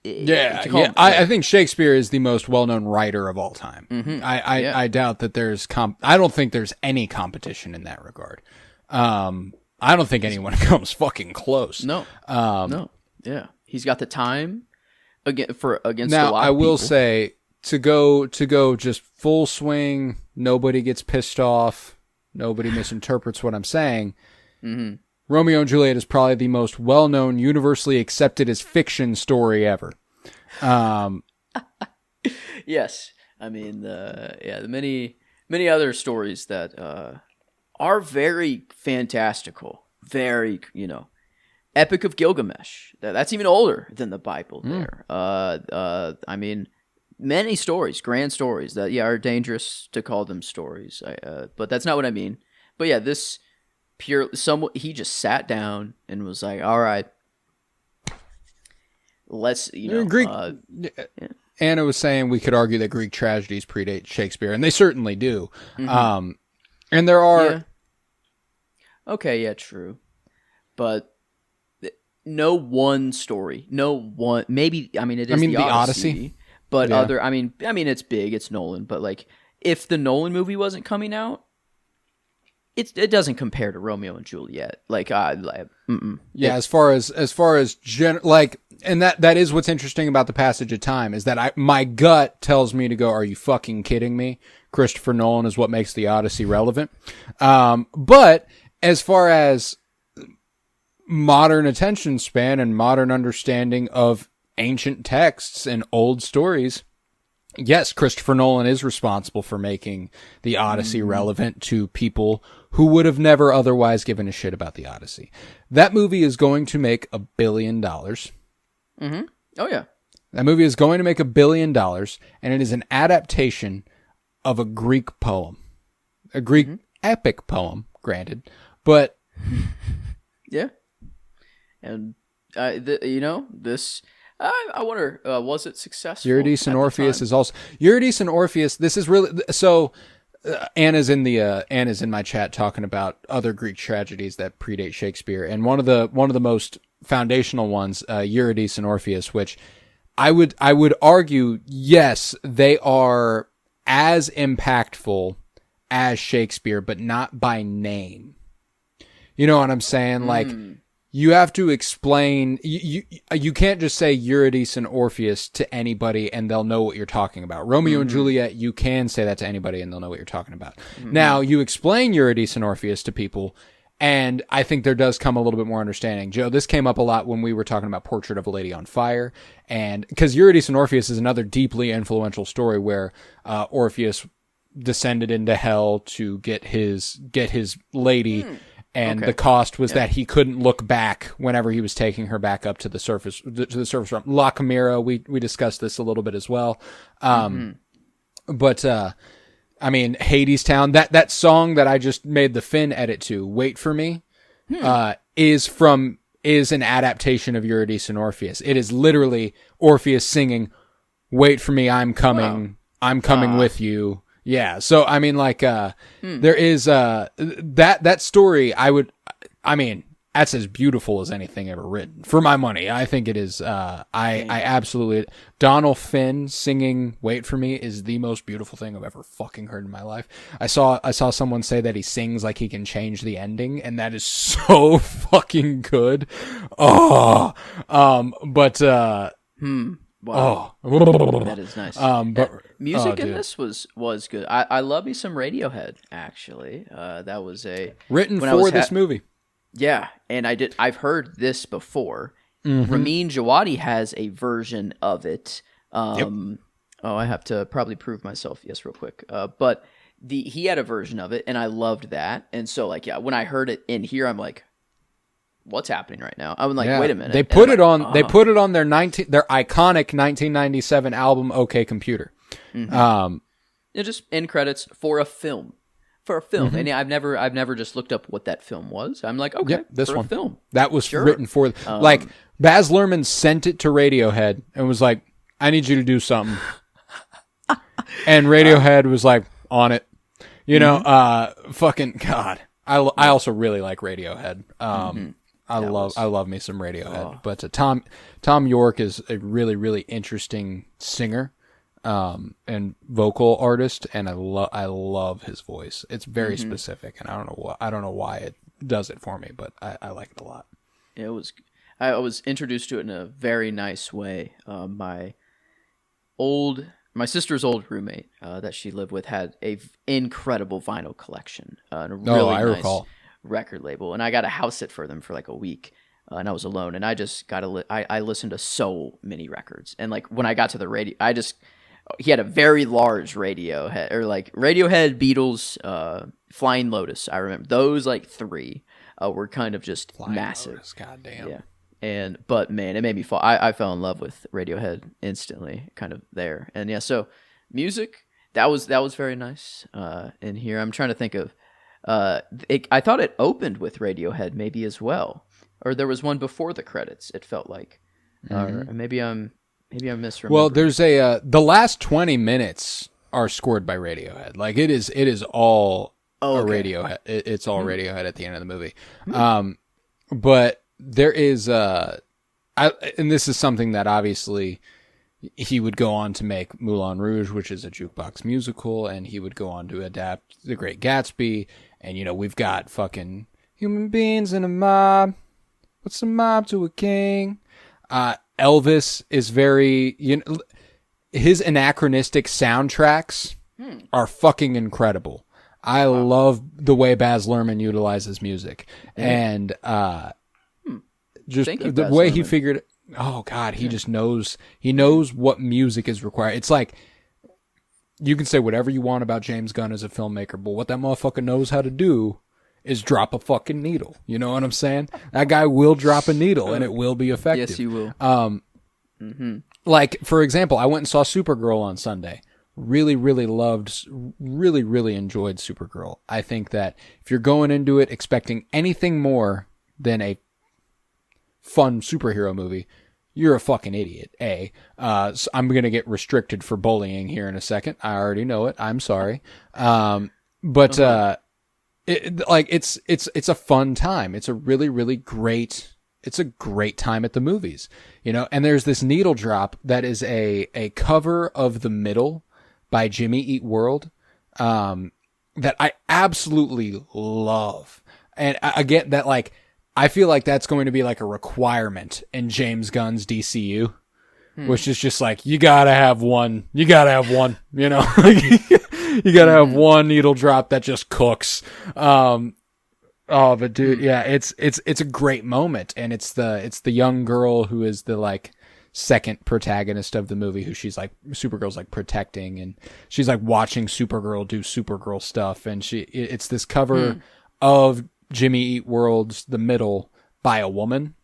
I think Shakespeare is the most well-known writer of all time. I doubt that there's I don't think there's any competition in that regard. I don't think anyone comes fucking close. No. Yeah. He's got the time against now, a lot of people. I will say, to go just full swing, nobody gets pissed off, nobody misinterprets what I'm saying. Romeo and Juliet is probably the most well-known, universally accepted as fiction story ever. Yes. I mean, the many other stories that are very fantastical, very, Epic of Gilgamesh. That's even older than the Bible there. I mean, many stories, grand stories that, are dangerous to call them stories. But that's not what I mean. But yeah, this he just sat down and was like, all right, let's, Greek. Anna was saying we could argue that Greek tragedies predate Shakespeare, and they certainly do. And there are... Yeah. Okay, yeah, true. But no one story, maybe, I mean, it is the Odyssey. But I mean, it's big, it's Nolan, but like, if the Nolan movie wasn't coming out, it doesn't compare to Romeo and Juliet. Like, as far as and that is what's interesting about the passage of time, is that my gut tells me to go, are you fucking kidding me? Christopher Nolan is what makes the Odyssey relevant. But as far as modern attention span and modern understanding of ancient texts and old stories, yes, Christopher Nolan is responsible for making the Odyssey relevant to people who would have never otherwise given a shit about the Odyssey. That movie is going to make $1 billion. Mm-hmm. Oh, yeah. That movie is going to make $1 billion, and it is an adaptation of a Greek poem. A Greek epic poem, granted, but... Yeah. And, this... I wonder, was it successful? Eurydice and Orpheus is also... Eurydice and Orpheus, this is really... So, Anna's in my chat talking about other Greek tragedies that predate Shakespeare, and one of the most foundational ones, Eurydice and Orpheus, which I would argue, yes, they are as impactful as Shakespeare, but not by name. You know what I'm saying? Like... You have to explain, you can't just say Eurydice and Orpheus to anybody and they'll know what you're talking about. Romeo and Juliet, you can say that to anybody and they'll know what you're talking about. Now, you explain Eurydice and Orpheus to people, and I think there does come a little bit more understanding. Joe, this came up a lot when we were talking about Portrait of a Lady on Fire, and because Eurydice and Orpheus is another deeply influential story where Orpheus descended into hell to get his lady. And the cost was that he couldn't look back whenever he was taking her back up to the surface from La Chimera. We discussed this a little bit as well. But, I mean, Hades Town, that song that I just made the Finn edit to, Wait for Me, is an adaptation of Eurydice and Orpheus. It is literally Orpheus singing, wait for me, I'm coming, I'm coming with you. Yeah, so I mean, like, there is that story. I mean, that's as beautiful as anything ever written. For my money, I think it is. I absolutely. Donald Finn singing "Wait for Me" is the most beautiful thing I've ever fucking heard in my life. I saw someone say that he sings like he can change the ending, and that is so fucking good. Oh, Wow. Oh, that is nice. But music in this was good. I love me some Radiohead. Actually, that was written for this movie. Yeah, and I've heard this before. Ramin Djawadi has a version of it. Oh, I have to probably prove myself. Yes, real quick. But he had a version of it, and I loved that. And so, like, yeah, when I heard it in here, I'm like, what's happening right now? I was like, wait a minute. They put it on. They put it on their iconic 1997 album, OK Computer. It just end credits for a film. And I've never just looked up what that film was. I'm like, okay, this for one a film that was written for. Like Baz Luhrmann sent it to Radiohead and was like, I need you to do something. And Radiohead was like, on it. You know, fucking God. I also really like Radiohead. I love me some Radiohead, but Tom York is a really, really interesting singer, and vocal artist, and I love his voice. It's very specific, and I don't know why it does it for me, but I like it a lot. I was introduced to it in a very nice way. My sister's old roommate that she lived with had a incredible vinyl collection, and a really nice recall. record label, and I got to house sit for them for like a week, and I was alone, and I just I listened to so many records, and like when I got to the radio, he had a very large Radiohead, Beatles, Flying Lotus. I remember those like three. were kind of just Flying massive. Lotus, goddamn. Yeah. But man, it made me fall. I fell in love with Radiohead instantly, kind of there. And yeah, so music, that was very nice. In here, I'm trying to think of. I thought it opened with Radiohead maybe as well, or there was one before the credits. It felt like, or maybe I'm misremembering. Well, there's the last 20 minutes are scored by Radiohead. Like it is all a Radiohead. It's all Radiohead at the end of the movie. But there is and this is something that obviously he would go on to make Moulin Rouge, which is a jukebox musical, and he would go on to adapt The Great Gatsby. And, you know, we've got fucking human beings in a mob. What's a mob to a king? Elvis is very, you know, his anachronistic soundtracks are fucking incredible. I love the way Baz Luhrmann utilizes music. And just the way he figured, oh God, he just knows, he knows what music is required. It's like, you can say whatever you want about James Gunn as a filmmaker, but what that motherfucker knows how to do is drop a fucking needle. You know what I'm saying? That guy will drop a needle and it will be effective. Yes, he will. Like, for example, I went and saw Supergirl on Sunday. Really enjoyed Supergirl. I think that if you're going into it expecting anything more than a fun superhero movie, you're a fucking idiot, A. So I'm going to get restricted for bullying here in a second. I already know it. I'm sorry. It's a fun time. It's a really great, it's a great time at the movies, you know, and there's this needle drop that is a cover of The Middle by Jimmy Eat World, that I absolutely love. And I get that, like, I feel like that's going to be like a requirement in James Gunn's DCU, which is just like, you gotta have one, you know, you gotta have one needle drop that just cooks. But dude, yeah, it's a great moment. And it's the young girl who is the like second protagonist of the movie, who she's like, Supergirl's like protecting, and she's like watching Supergirl do Supergirl stuff. And it's this cover of Jimmy Eat World's The Middle by a woman,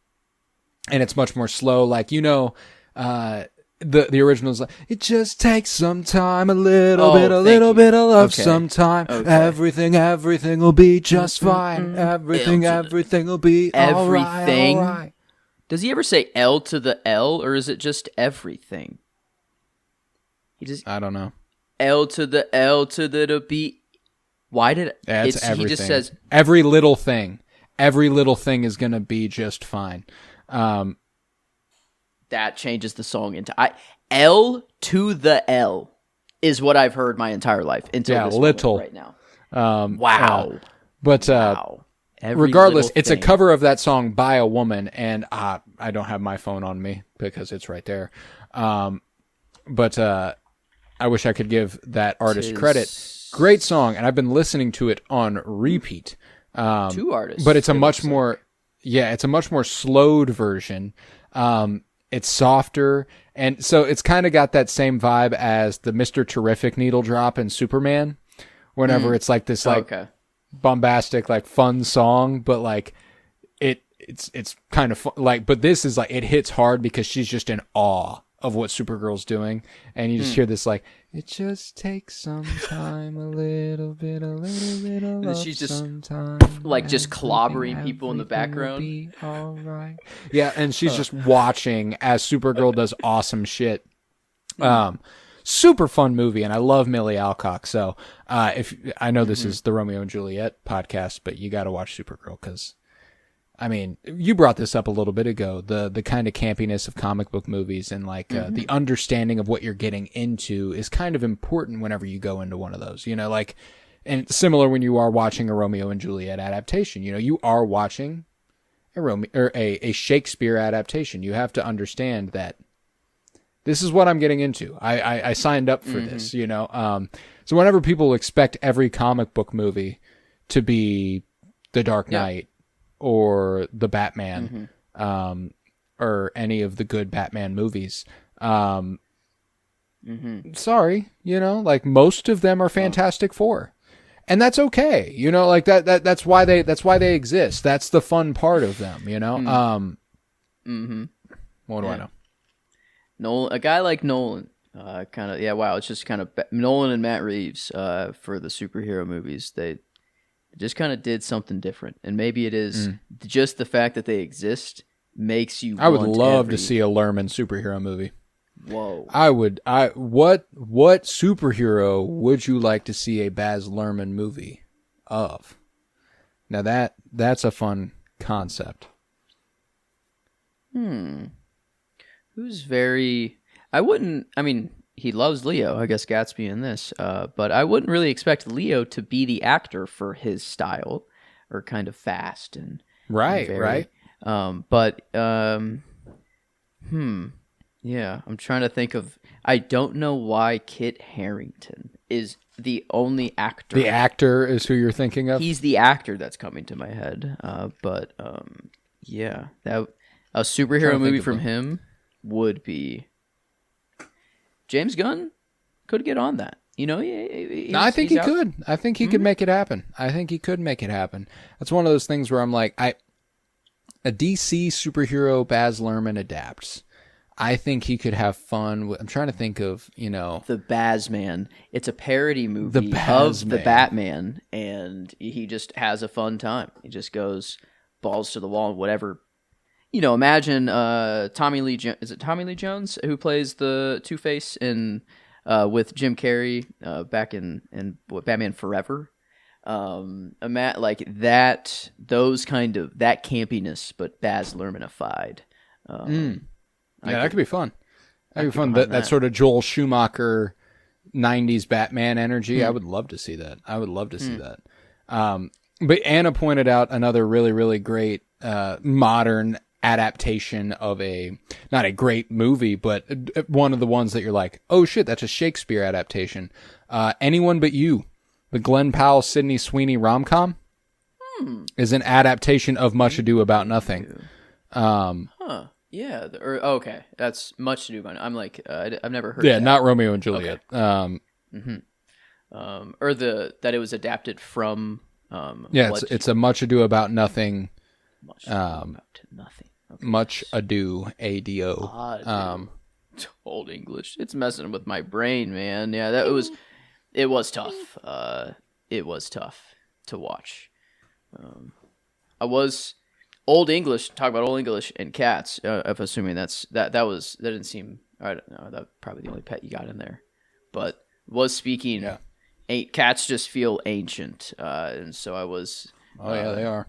and it's much more slow. Like, you know, the original is like, it just takes some time, a little bit of love, sometime. Everything will be just fine. Everything will be everything. All right. Does he ever say L to the L, or is it just everything? I don't know. L to the B. Why did it's everything. He just says every little thing is gonna be just fine. That changes the song into L to the L is what I've heard my entire life until this little right now. Wow. Wow. Regardless, it's a cover of that song by a woman, and I don't have my phone on me because it's right there. But I wish I could give that artist credit. Great song, and I've been listening to it on repeat. Two artists, but it's a much more slowed version. It's softer, and so it's kind of got that same vibe as the Mr. Terrific needle drop in Superman. Whenever it's like this, like bombastic, like fun song, but like it's kind of fun, like. But this is like, it hits hard because she's just in awe of what Supergirl's doing, and you just hear this like, it just takes some time, a little bit of love. She's just sometime, like just clobbering people in the background. Be all right. Yeah, and she's just watching as Supergirl does awesome shit. Super fun movie, and I love Millie Alcock. So if I know this is the Romeo and Juliet podcast, but you got to watch Supergirl, because I mean, you brought this up a little bit ago, the kind of campiness of comic book movies, and like the understanding of what you're getting into is kind of important whenever you go into one of those, you know, like, and similar when you are watching a Romeo and Juliet adaptation, you know, you are watching a Shakespeare adaptation. You have to understand that this is what I'm getting into. I signed up for this, you know? So whenever people expect every comic book movie to be The Dark Knight, or the Batman, or any of the good Batman movies. Sorry, you know, like most of them are Fantastic Four. And that's okay. You know, like that's why they exist. That's the fun part of them, you know? What do I know? A guy like Nolan, kind of, wow, it's just kind of Nolan and Matt Reeves for the superhero movies. They just kind of did something different. And maybe it is just the fact that they exist makes you I would love to see a Luhrmann superhero movie. Whoa. What superhero would you like to see a Baz Luhrmann movie of? Now that's a fun concept. Who's very... he loves Leo, I guess Gatsby in this, but I wouldn't really expect Leo to be the actor for his style, or kind of fast and... Right. Yeah, I'm trying to think of... I don't know why Kit Harington is the only actor. The actor is who you're thinking of? He's the actor that's coming to my head. But that a superhero movie from him would be... James Gunn could get on that. You know, I think he could. I think he could make it happen. That's one of those things where I'm like, a DC superhero Baz Luhrmann adapts. I think he could have fun. I'm trying to think of, The Bazman. It's a parody movie of the Batman, and he just has a fun time. He just goes balls to the wall and whatever. Imagine Tommy Lee is it Tommy Lee Jones who plays the Two-Face with Jim Carrey back in Batman Forever? Like that, those kind of, that campiness, but Baz Luhrmannified. That could be fun. That'd be fun. That sort of Joel Schumacher 90s Batman energy. I would love to see that. But Anna pointed out another really, really great modern adaptation of not a great movie, but one of the ones that you're like, oh shit, that's a Shakespeare adaptation. Anyone But You, the Glenn Powell, Sydney Sweeney rom-com, is an adaptation of Much Ado About Nothing. Yeah. Okay. That's Much Ado About Nothing. I'm like, I've never heard. Yeah, that. not Romeo and Juliet. Okay. Or that it was adapted from. It's a Much Ado About Nothing. Much Ado About Nothing. Okay. Much Ado, ADO. Old English. It's messing with my brain, man. Yeah, it was tough. It was tough to watch. I was Old English. Talk about Old English and cats. If assuming that didn't seem. I don't know. That's probably the only pet you got in there, but was speaking. Yeah. Cats just feel ancient, and so I was. Oh yeah, they are.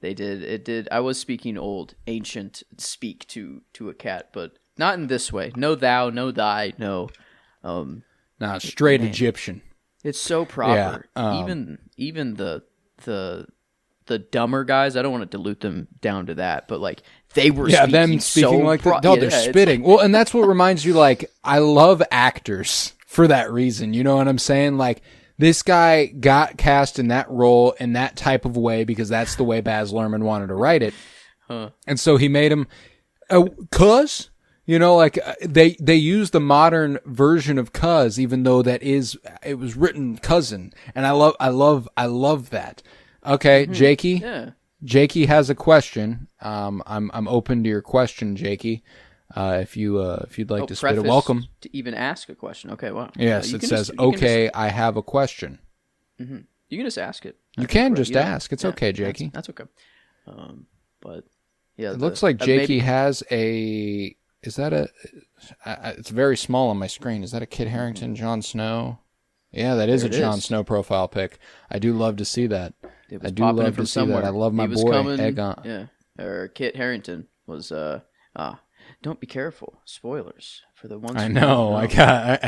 They did. It did. I was speaking old, ancient speak to a cat, but not in this way. No thou, no thy, no. Straight Egyptian. It's so proper. Yeah, even the dumber guys. I don't want to dilute them down to that, but like they were. Yeah, them speaking like that. No, they're spitting. Well, and that's what reminds you. Like, I love actors for that reason. You know what I'm saying? Like. This guy got cast in that role in that type of way because that's the way Baz Luhrmann wanted to write it. And so he made him Cuz, they used the modern version of Cuz, even though it was written cousin. And I love that. Okay, Jakey. Yeah. Jakey has a question. I'm open to your question, Jakey. If you'd like to spit it, welcome. To even ask a question. Okay, wow. Yes, it says, I have a question. Mm-hmm. You can just ask it. You can just ask. It's okay, Jakey. That's okay. But yeah. It looks like Jakey has a... Is that a... it's very small on my screen. Is that a Kit Harington, Jon Snow? Yeah, that is a Jon Snow profile pic. I do love to see that. I do love to see that. I love my boy, Egon. Yeah, or Kit Harington was... Don't be careful. Spoilers for the ones. I know. I got.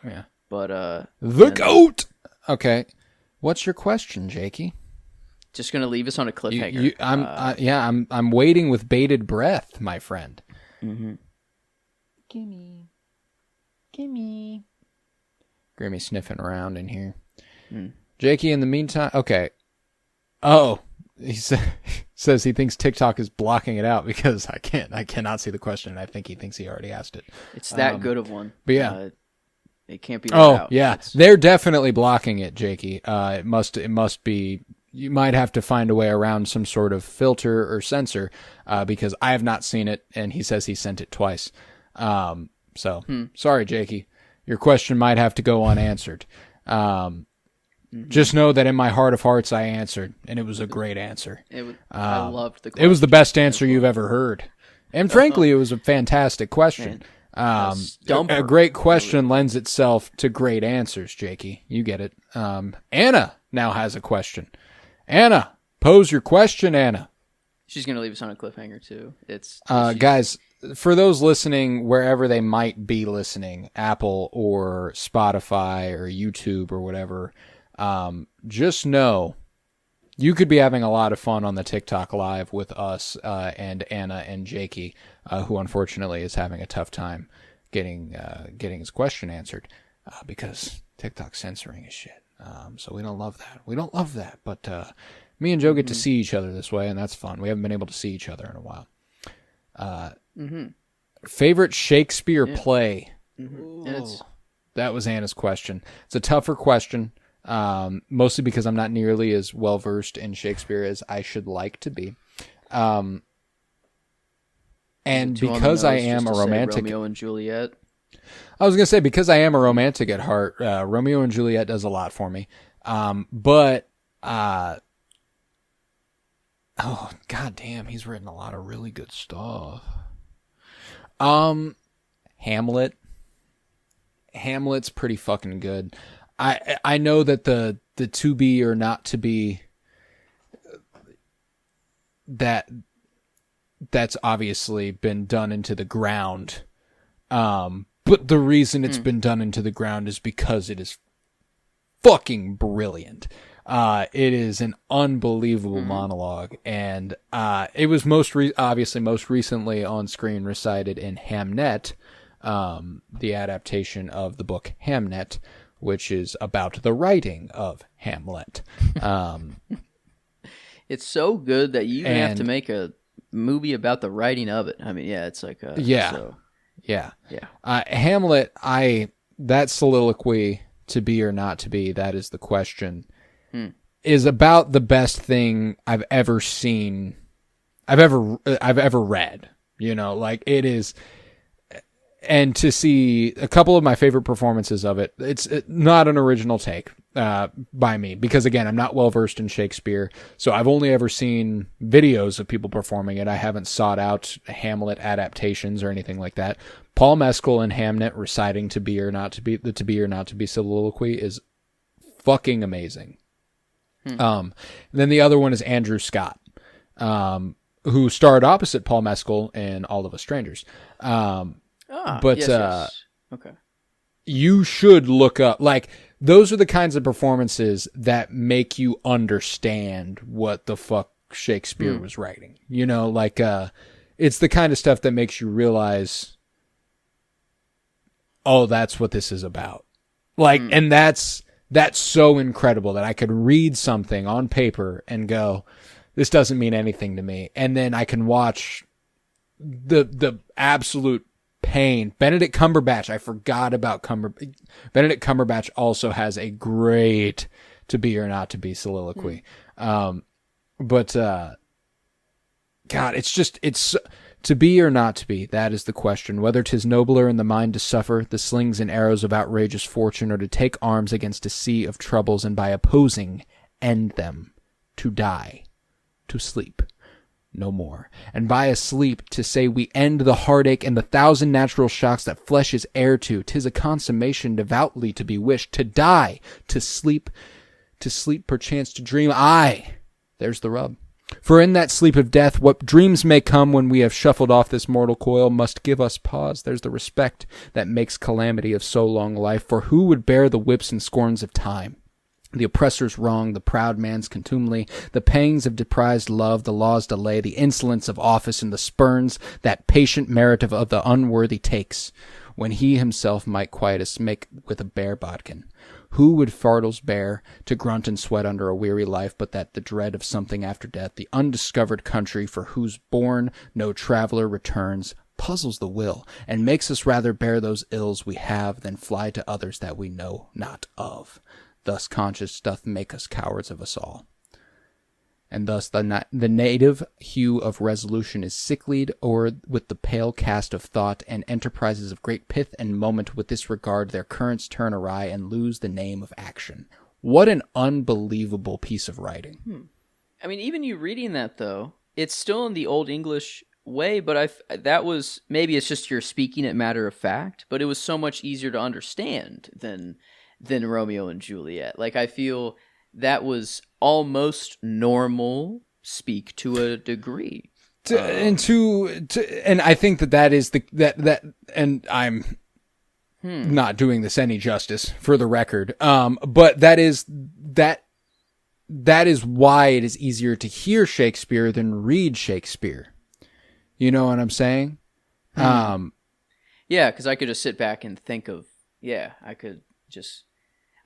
Yeah. But the goat. Okay, what's your question, Jakey? Just gonna leave us on a cliffhanger. I'm waiting with bated breath, my friend. Mm-hmm. Gimme. Grimmy sniffing around in here. Jakey, in the meantime, okay. Oh. He says he thinks TikTok is blocking it out because I cannot see the question. I think he thinks he already asked it. It's that good of one. But yeah, It can't be let out. Oh, yeah. They're definitely blocking it, Jakey. It must be, you might have to find a way around some sort of filter or censor, because I have not seen it, and he says he sent it twice. Sorry, Jakey. Your question might have to go unanswered. Just know that in my heart of hearts, I answered, and it was a great answer. I loved the question. It was the best answer you've ever heard. And frankly, it was a fantastic question. A great question lends itself to great answers, Jakey. You get it. Anna now has a question. Anna, pose your question, Anna. She's going to leave us on a cliffhanger, too. Guys, for those listening, wherever they might be listening, Apple or Spotify or YouTube or whatever, just know you could be having a lot of fun on the TikTok live with us and Anna and Jakey, who unfortunately is having a tough time getting his question answered because TikTok's censoring his shit. So we don't love that. We don't love that. But me and Joe get to see each other this way, and that's fun. We haven't been able to see each other in a while. Favorite Shakespeare play? That was Anna's question. It's a tougher question. Mostly because I'm not nearly as well versed in Shakespeare as I should like to be. And because I am a romantic, Romeo and Juliet. I was gonna say, because I am a romantic at heart, Romeo and Juliet does a lot for me. But oh goddamn, he's written a lot of really good stuff. Hamlet's pretty fucking good. I know that the to be or not to be, that's obviously been done into the ground. But the reason it's been done into the ground is because it is fucking brilliant. It is an unbelievable monologue, and it was obviously most recently on screen recited in Hamnet, the adaptation of the book Hamnet, which is about the writing of Hamlet. It's so good that you even have to make a movie about the writing of it. I mean, yeah, it's like Hamlet, that soliloquy, to be or not to be, that is the question, is about the best thing I've ever seen, I've ever read. You know, like, it is. And to see a couple of my favorite performances of it, it's not an original take by me, because again, I'm not well versed in Shakespeare, so I've only ever seen videos of people performing it. I haven't sought out Hamlet adaptations or anything like that. Paul Mescal in Hamnet reciting to be or not to be, the to be or not to be soliloquy is fucking amazing. Then the other one is Andrew Scott, who starred opposite Paul Mescal in All of Us Strangers. Okay. You should look up, like, those are the kinds of performances that make you understand what the fuck Shakespeare was writing. You know, like, it's the kind of stuff that makes you realize, oh, that's what this is about. Like, and that's so incredible that I could read something on paper and go, this doesn't mean anything to me. And then I can watch the absolute pain. Benedict Cumberbatch, I forgot about Benedict Cumberbatch also has a great to be or not to be soliloquy. God, it's to be or not to be, that is the question. Whether 'tis nobler in the mind to suffer the slings and arrows of outrageous fortune, or to take arms against a sea of troubles, and by opposing end them, to die, to sleep no more, and by a sleep to say we end the heartache and the thousand natural shocks that flesh is heir to. 'Tis a consummation devoutly to be wished, to die, to sleep perchance to dream. Aye, there's the rub. For in that sleep of death, what dreams may come when we have shuffled off this mortal coil must give us pause. There's the respect that makes calamity of so long life. For who would bear the whips and scorns of time? The oppressor's wrong, the proud man's contumely, the pangs of deprised love, the law's delay, the insolence of office, and the spurns that patient merit of the unworthy takes, when he himself might quietest make with a bare bodkin. Who would fardels bear to grunt and sweat under a weary life, but that the dread of something after death, the undiscovered country for whose bourne no traveller returns, puzzles the will, and makes us rather bear those ills we have than fly to others that we know not of. Thus conscience doth make us cowards of us all. And thus the native hue of resolution is sicklied o'er with the pale cast of thought, and enterprises of great pith and moment with this regard their currents turn awry and lose the name of action. What an unbelievable piece of writing. I mean, even you reading that, though, it's still in the Old English way, but that was, maybe it's just you're speaking it matter of fact, but it was so much easier to understand than Romeo and Juliet. Like, I feel that was almost normal speak to a degree. And I think that is and I'm not doing this any justice for the record. But that is why it is easier to hear Shakespeare than read Shakespeare. You know what I'm saying? Yeah, because I could just sit back and think of,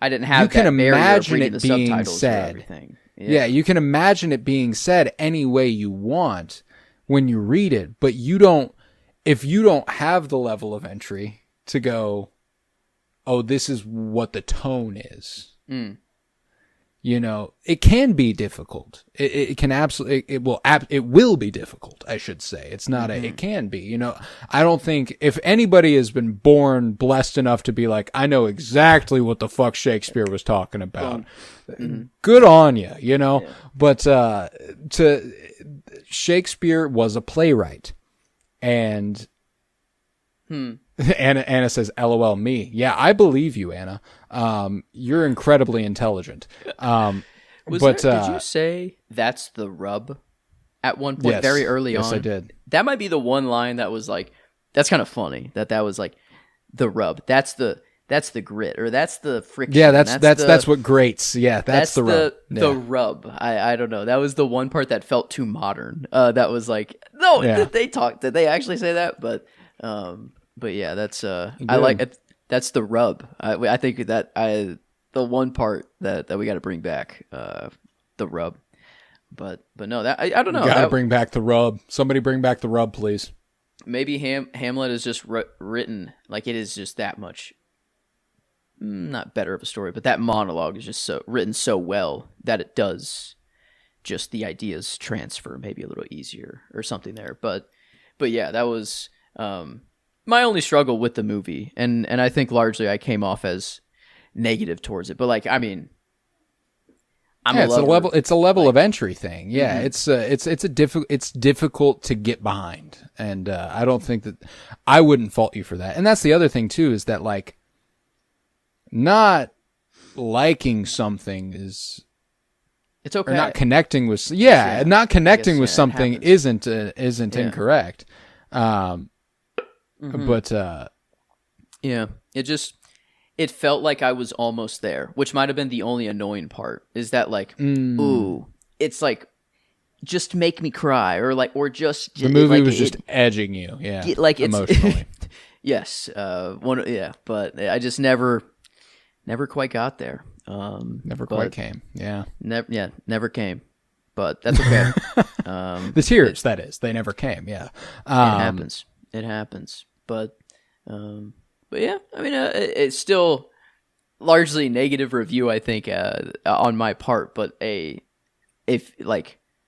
I didn't have that barrier of reading the subtitles for everything. Yeah, you can imagine it being said any way you want when you read it, but if you don't have the level of entry to go, oh, this is what the tone is. You know, it can be difficult. It can absolutely, it will be difficult, I should say. It's not it can be, you know. I don't think if anybody has been born blessed enough to be like, I know exactly what the fuck Shakespeare was talking about. Good on you, you know. Yeah. But, Shakespeare was a playwright, and, Anna says, LOL me. Yeah, I believe you, Anna. You're incredibly intelligent. Did you say that's the rub at one point, yes, very early on? Yes, I did. That might be the one line that was like, that's kind of funny. That was like the rub. That's the grit, or that's the friction. Yeah, that's what grates. Yeah, that's the rub. The rub. I don't know. That was the one part that felt too modern. That was like, no, did they actually say that? But yeah, that's I like it. That's the rub. I think that the one part that we got to bring back, the rub. But no, that I don't know. Got to bring back the rub. Somebody bring back the rub, please. Maybe Hamlet is just written like it is just that much. Not better of a story, but that monologue is just written so well that it does just the ideas transfer maybe a little easier or something there. But yeah, that was my only struggle with the movie, and I think largely I came off as negative towards it. But like, I mean, it's a level of entry thing. Yeah, it's difficult to get behind, and I don't think that I wouldn't fault you for that. And that's the other thing too, is that like, not liking something is, it's okay. Or not connecting with not connecting with something isn't incorrect. But it felt like I was almost there, which might have been the only annoying part, is that like, ooh, it's like, just make me cry, or just the movie was just edging you, like emotionally. Yes, but I just never quite got there. Quite came, never came. But that's okay. The tears, that is, they never came. Yeah, It happens. But yeah, I mean, it's still largely negative review, I think, on my part, but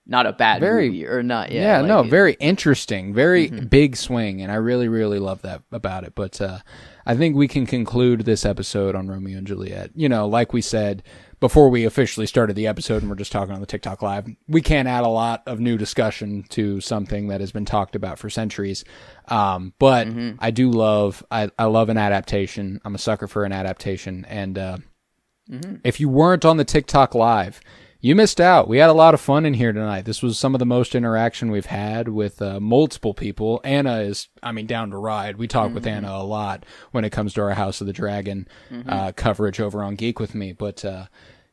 not a bad movie or not. Yeah, very interesting, very big swing, and I really, really love that about it. But I think we can conclude this episode on Romeo and Juliet. You know, like we said before we officially started the episode, and we're just talking on the TikTok Live, we can't add a lot of new discussion to something that has been talked about for centuries. But I do love, I love an adaptation. I'm a sucker for an adaptation. And if you weren't on the TikTok Live, you missed out. We had a lot of fun in here tonight. This was some of the most interaction we've had with multiple people. Anna is, down to ride. We talk with Anna a lot when it comes to our House of the Dragon coverage over on Geek With Me. But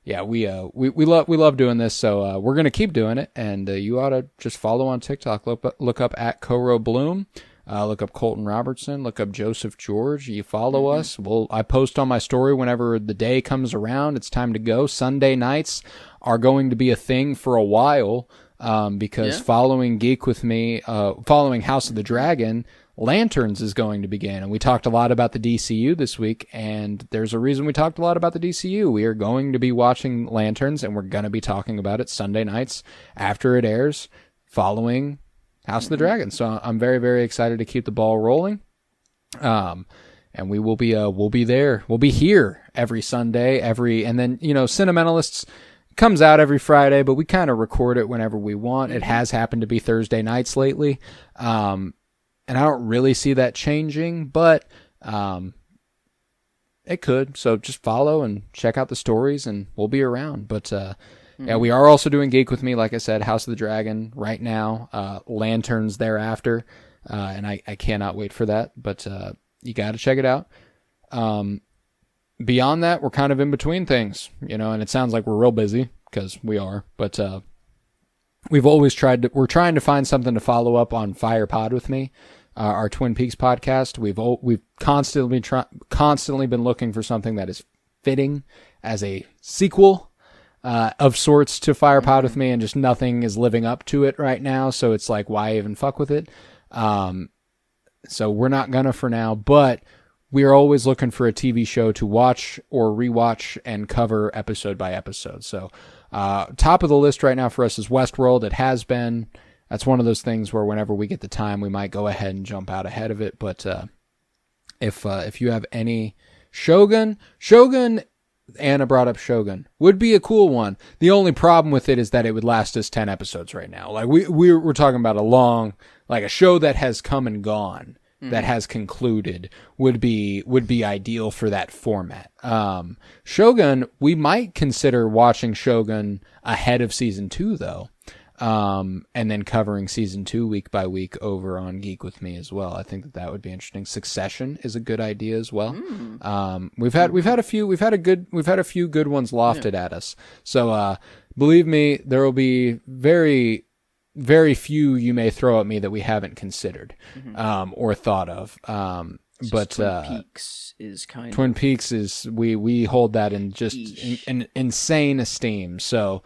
yeah, we love doing this, so we're gonna keep doing it. And you ought to just follow on TikTok. Look up at Coro Bloom. Look up Colton Robertson. Look up Joseph George. You follow us. I post on my story whenever the day comes around. It's time to go. Sunday nights are going to be a thing for a while because following Geek With Me, following House of the Dragon, Lanterns is going to begin. And we talked a lot about the DCU this week, and there's a reason we talked a lot about the DCU. We are going to be watching Lanterns, and we're going to be talking about it Sunday nights after it airs, following House of the Dragon. So I'm very, very excited to keep the ball rolling. And we will be, we'll be there. We'll be here every Sunday, and then, Cinementalists comes out every Friday, but we kind of record it whenever we want. It has happened to be Thursday nights lately. And I don't really see that changing, but, it could. So just follow and check out the stories, and we'll be around. But, yeah, we are also doing Geek With Me, like I said, House of the Dragon right now, Lanterns thereafter. And I cannot wait for that, but, you got to check it out. Beyond that, we're kind of in between things, and it sounds like we're real busy, because we are, but we're trying to find something to follow up on Fire Pod With Me, our Twin Peaks podcast. We've constantly been looking for something that is fitting as a sequel of sorts to Fire Pod With Me, and just nothing is living up to it right now, so it's like, why even fuck with it? So we're not gonna for now, but we are always looking for a TV show to watch or rewatch and cover episode by episode. So, top of the list right now for us is Westworld. It has been. That's one of those things where whenever we get the time, we might go ahead and jump out ahead of it. But, if you have any Shogun, Anna brought up Shogun, would be a cool one. The only problem with it is that it would last us 10 episodes right now. Like we're talking about a show that has come and gone, that has concluded, would be ideal for that format. Shogun, we might consider watching Shogun ahead of season 2 though. And then covering season 2 week by week over on Geek With Me as well. I think that would be interesting. Succession is a good idea as well. We've had a few good ones lofted at us. So, believe me, there will be very, very few you may throw at me that we haven't considered, or thought of. But Twin Peaks is Twin Peaks is, we hold that in just in insane esteem. So,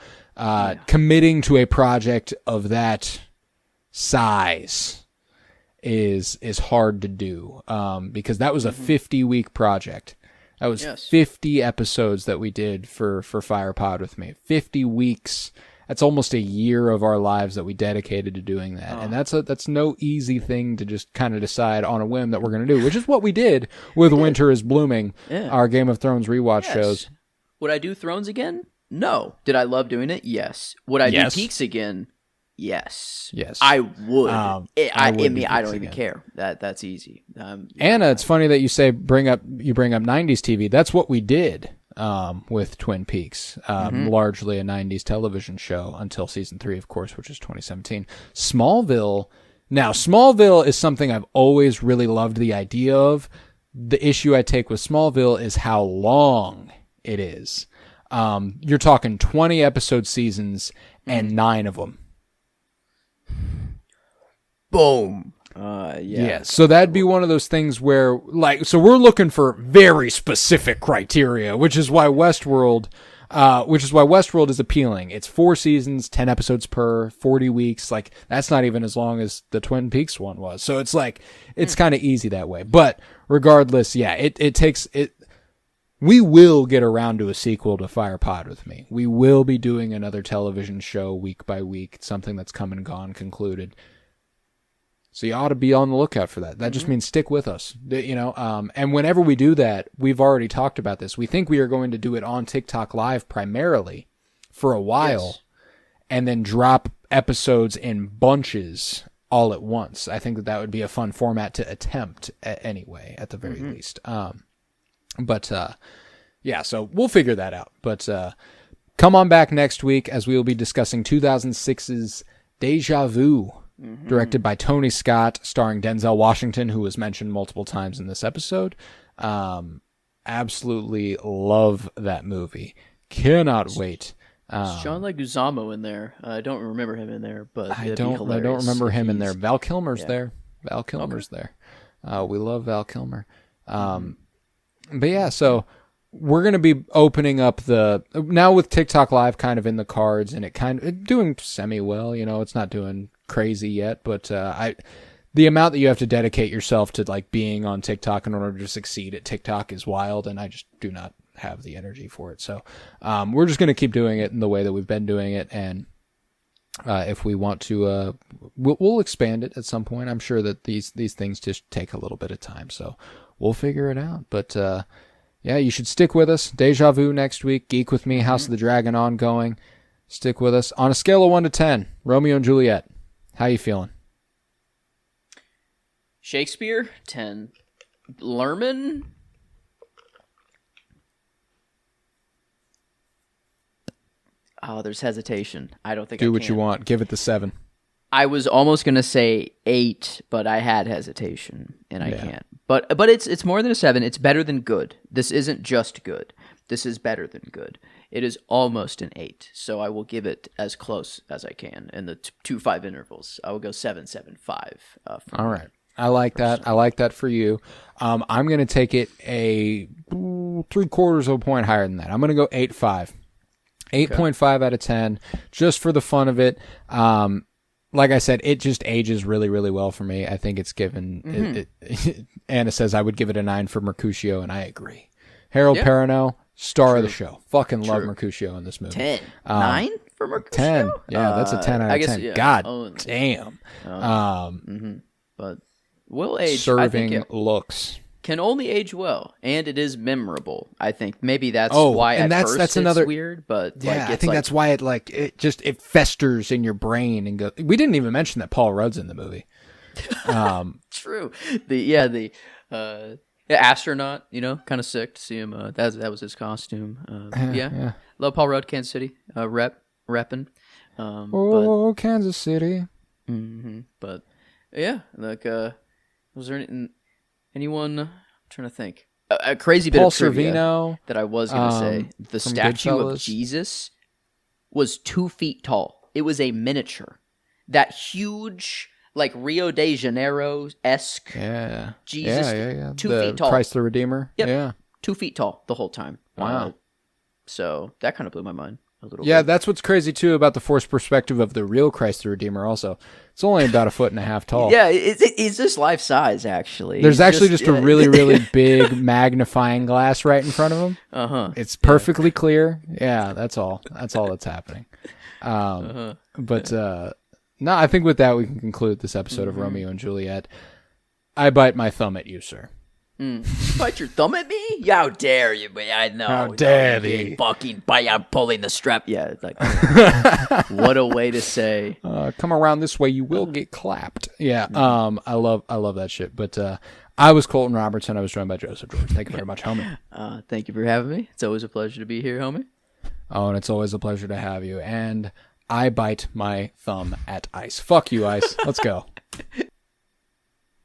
committing to a project of that size is hard to do, because that was a 50-week project. That was 50 episodes that we did for Fire Pod With Me. 50 weeks. That's almost a year of our lives that we dedicated to doing that. And that's no easy thing to just kind of decide on a whim that we're going to do, which is what we did with Winter is Blooming, our Game of Thrones rewatch shows. Would I do Thrones again? No. Did I love doing it? Yes. Would I do Peaks again? Yes. Yes. I would. I don't even care. That's easy. Anna, it's funny that you bring up 90s TV. That's what we did with Twin Peaks. Largely a 90s television show until season 3, of course, which is 2017. Smallville is something I've always really loved the idea of. The issue I take with Smallville is how long it is. You're talking 20 episode seasons and 9 of them. Boom. So that'd be one of those things where, so we're looking for very specific criteria, which is why Westworld is appealing. It's 4 seasons, 10 episodes per, 40 weeks. Like, that's not even as long as the Twin Peaks one was. So it's it's kind of easy that way. But regardless, it takes it. We will get around to a sequel to Fire Pod With Me. We will be doing another television show week by week, something that's come and gone, concluded. So you ought to be on the lookout for that. That just means stick with us, and whenever we do that, we've already talked about this. We think we are going to do it on TikTok Live primarily for a while, and then drop episodes in bunches all at once. I think that would be a fun format to attempt anyway, at the very least. So we'll figure that out. But come on back next week as we will be discussing 2006's Deja Vu, directed by Tony Scott, starring Denzel Washington, who was mentioned multiple times in this episode. Absolutely love that movie. Cannot wait. John Leguizamo in there. I don't remember him in there, but I don't remember him in there. Val Kilmer's there. Val Kilmer's there. We love Val Kilmer. But yeah, so we're going to be opening up now with TikTok Live kind of in the cards, and it doing semi well. It's not doing crazy yet, but the amount that you have to dedicate yourself to like being on TikTok in order to succeed at TikTok is wild, and I just do not have the energy for it. So we're just going to keep doing it in the way that we've been doing it, and if we want to, we'll expand it at some point. I'm sure that these things just take a little bit of time, so we'll figure it out. But yeah, you should stick with us. Deja Vu next week. Geek with Me. House of the Dragon ongoing. Stick with us. On a scale of 1 to 10, Romeo and Juliet, how you feeling? Shakespeare, 10. Luhrmann, there's hesitation. I don't think I Do can. what you want. Give it the 7. I was almost gonna say 8, but I had hesitation, and I can't. But it's more than a 7. It's better than good. This isn't just good. This is better than good. It is almost an 8, so I will give it as close as I can in the 2-5 intervals. I will go 7, 7, 5. All right. I like that. I like that for you. I'm going to take it a 3/4 of a point higher than that. I'm going to go 8.5. 8.5 out of 10, just for the fun of it. Like I said, it just ages really, really well for me. I think it's given... Anna says I would give it a 9 for Mercutio, and I agree. Harold Perrineau, star of the show. Fucking love Mercutio in this movie. 10. 9 for Mercutio? 10. Yeah, that's a 10 out of 10. Yeah. God damn. But will age. Serving I think it looks. can only age well, and it is memorable. I think maybe that's why and at first that's it's another weird, but yeah, like, I think that's why it festers in your brain and goes. We didn't even mention that Paul Rudd's in the movie. True. The astronaut, kind of sick to see him. That was his costume. Yeah. Love Paul Rudd, Kansas City, repping. Kansas City. But yeah, like was there anyone? I'm trying to think. A crazy bit Paul of trivia Sorvino, that I was going to say. The statue of Jesus was 2 feet tall. It was a miniature. That huge, like Rio de Janeiro-esque Jesus, 2 feet tall. Christ the Redeemer. Yep. Yeah. 2 feet tall the whole time. Wow. So that kind of blew my mind a little Yeah, bit. that's what's crazy too about the forced perspective of the real Christ the Redeemer. Also, it's only about 1.5 feet tall. Yeah, it's just life size actually. There's actually just a really, really big magnifying glass right in front of him. It's perfectly clear. Yeah, that's all. That's all that's happening. But no, I think with that we can conclude this episode of Romeo and Juliet. I bite my thumb at you, sir. Bite your thumb at me? How dare you? I know. How dare you thee? fucking bite! I'm pulling the strap. Yeah, it's like what a way to say. Come around this way, you will get clapped. Yeah. I love that shit. But I was Colton Robertson. I was joined by Joseph George. Thank you very much, homie. Thank you for having me. It's always a pleasure to be here, homie. Oh, and it's always a pleasure to have you. And I bite my thumb at Ice. Fuck you, Ice. Let's go.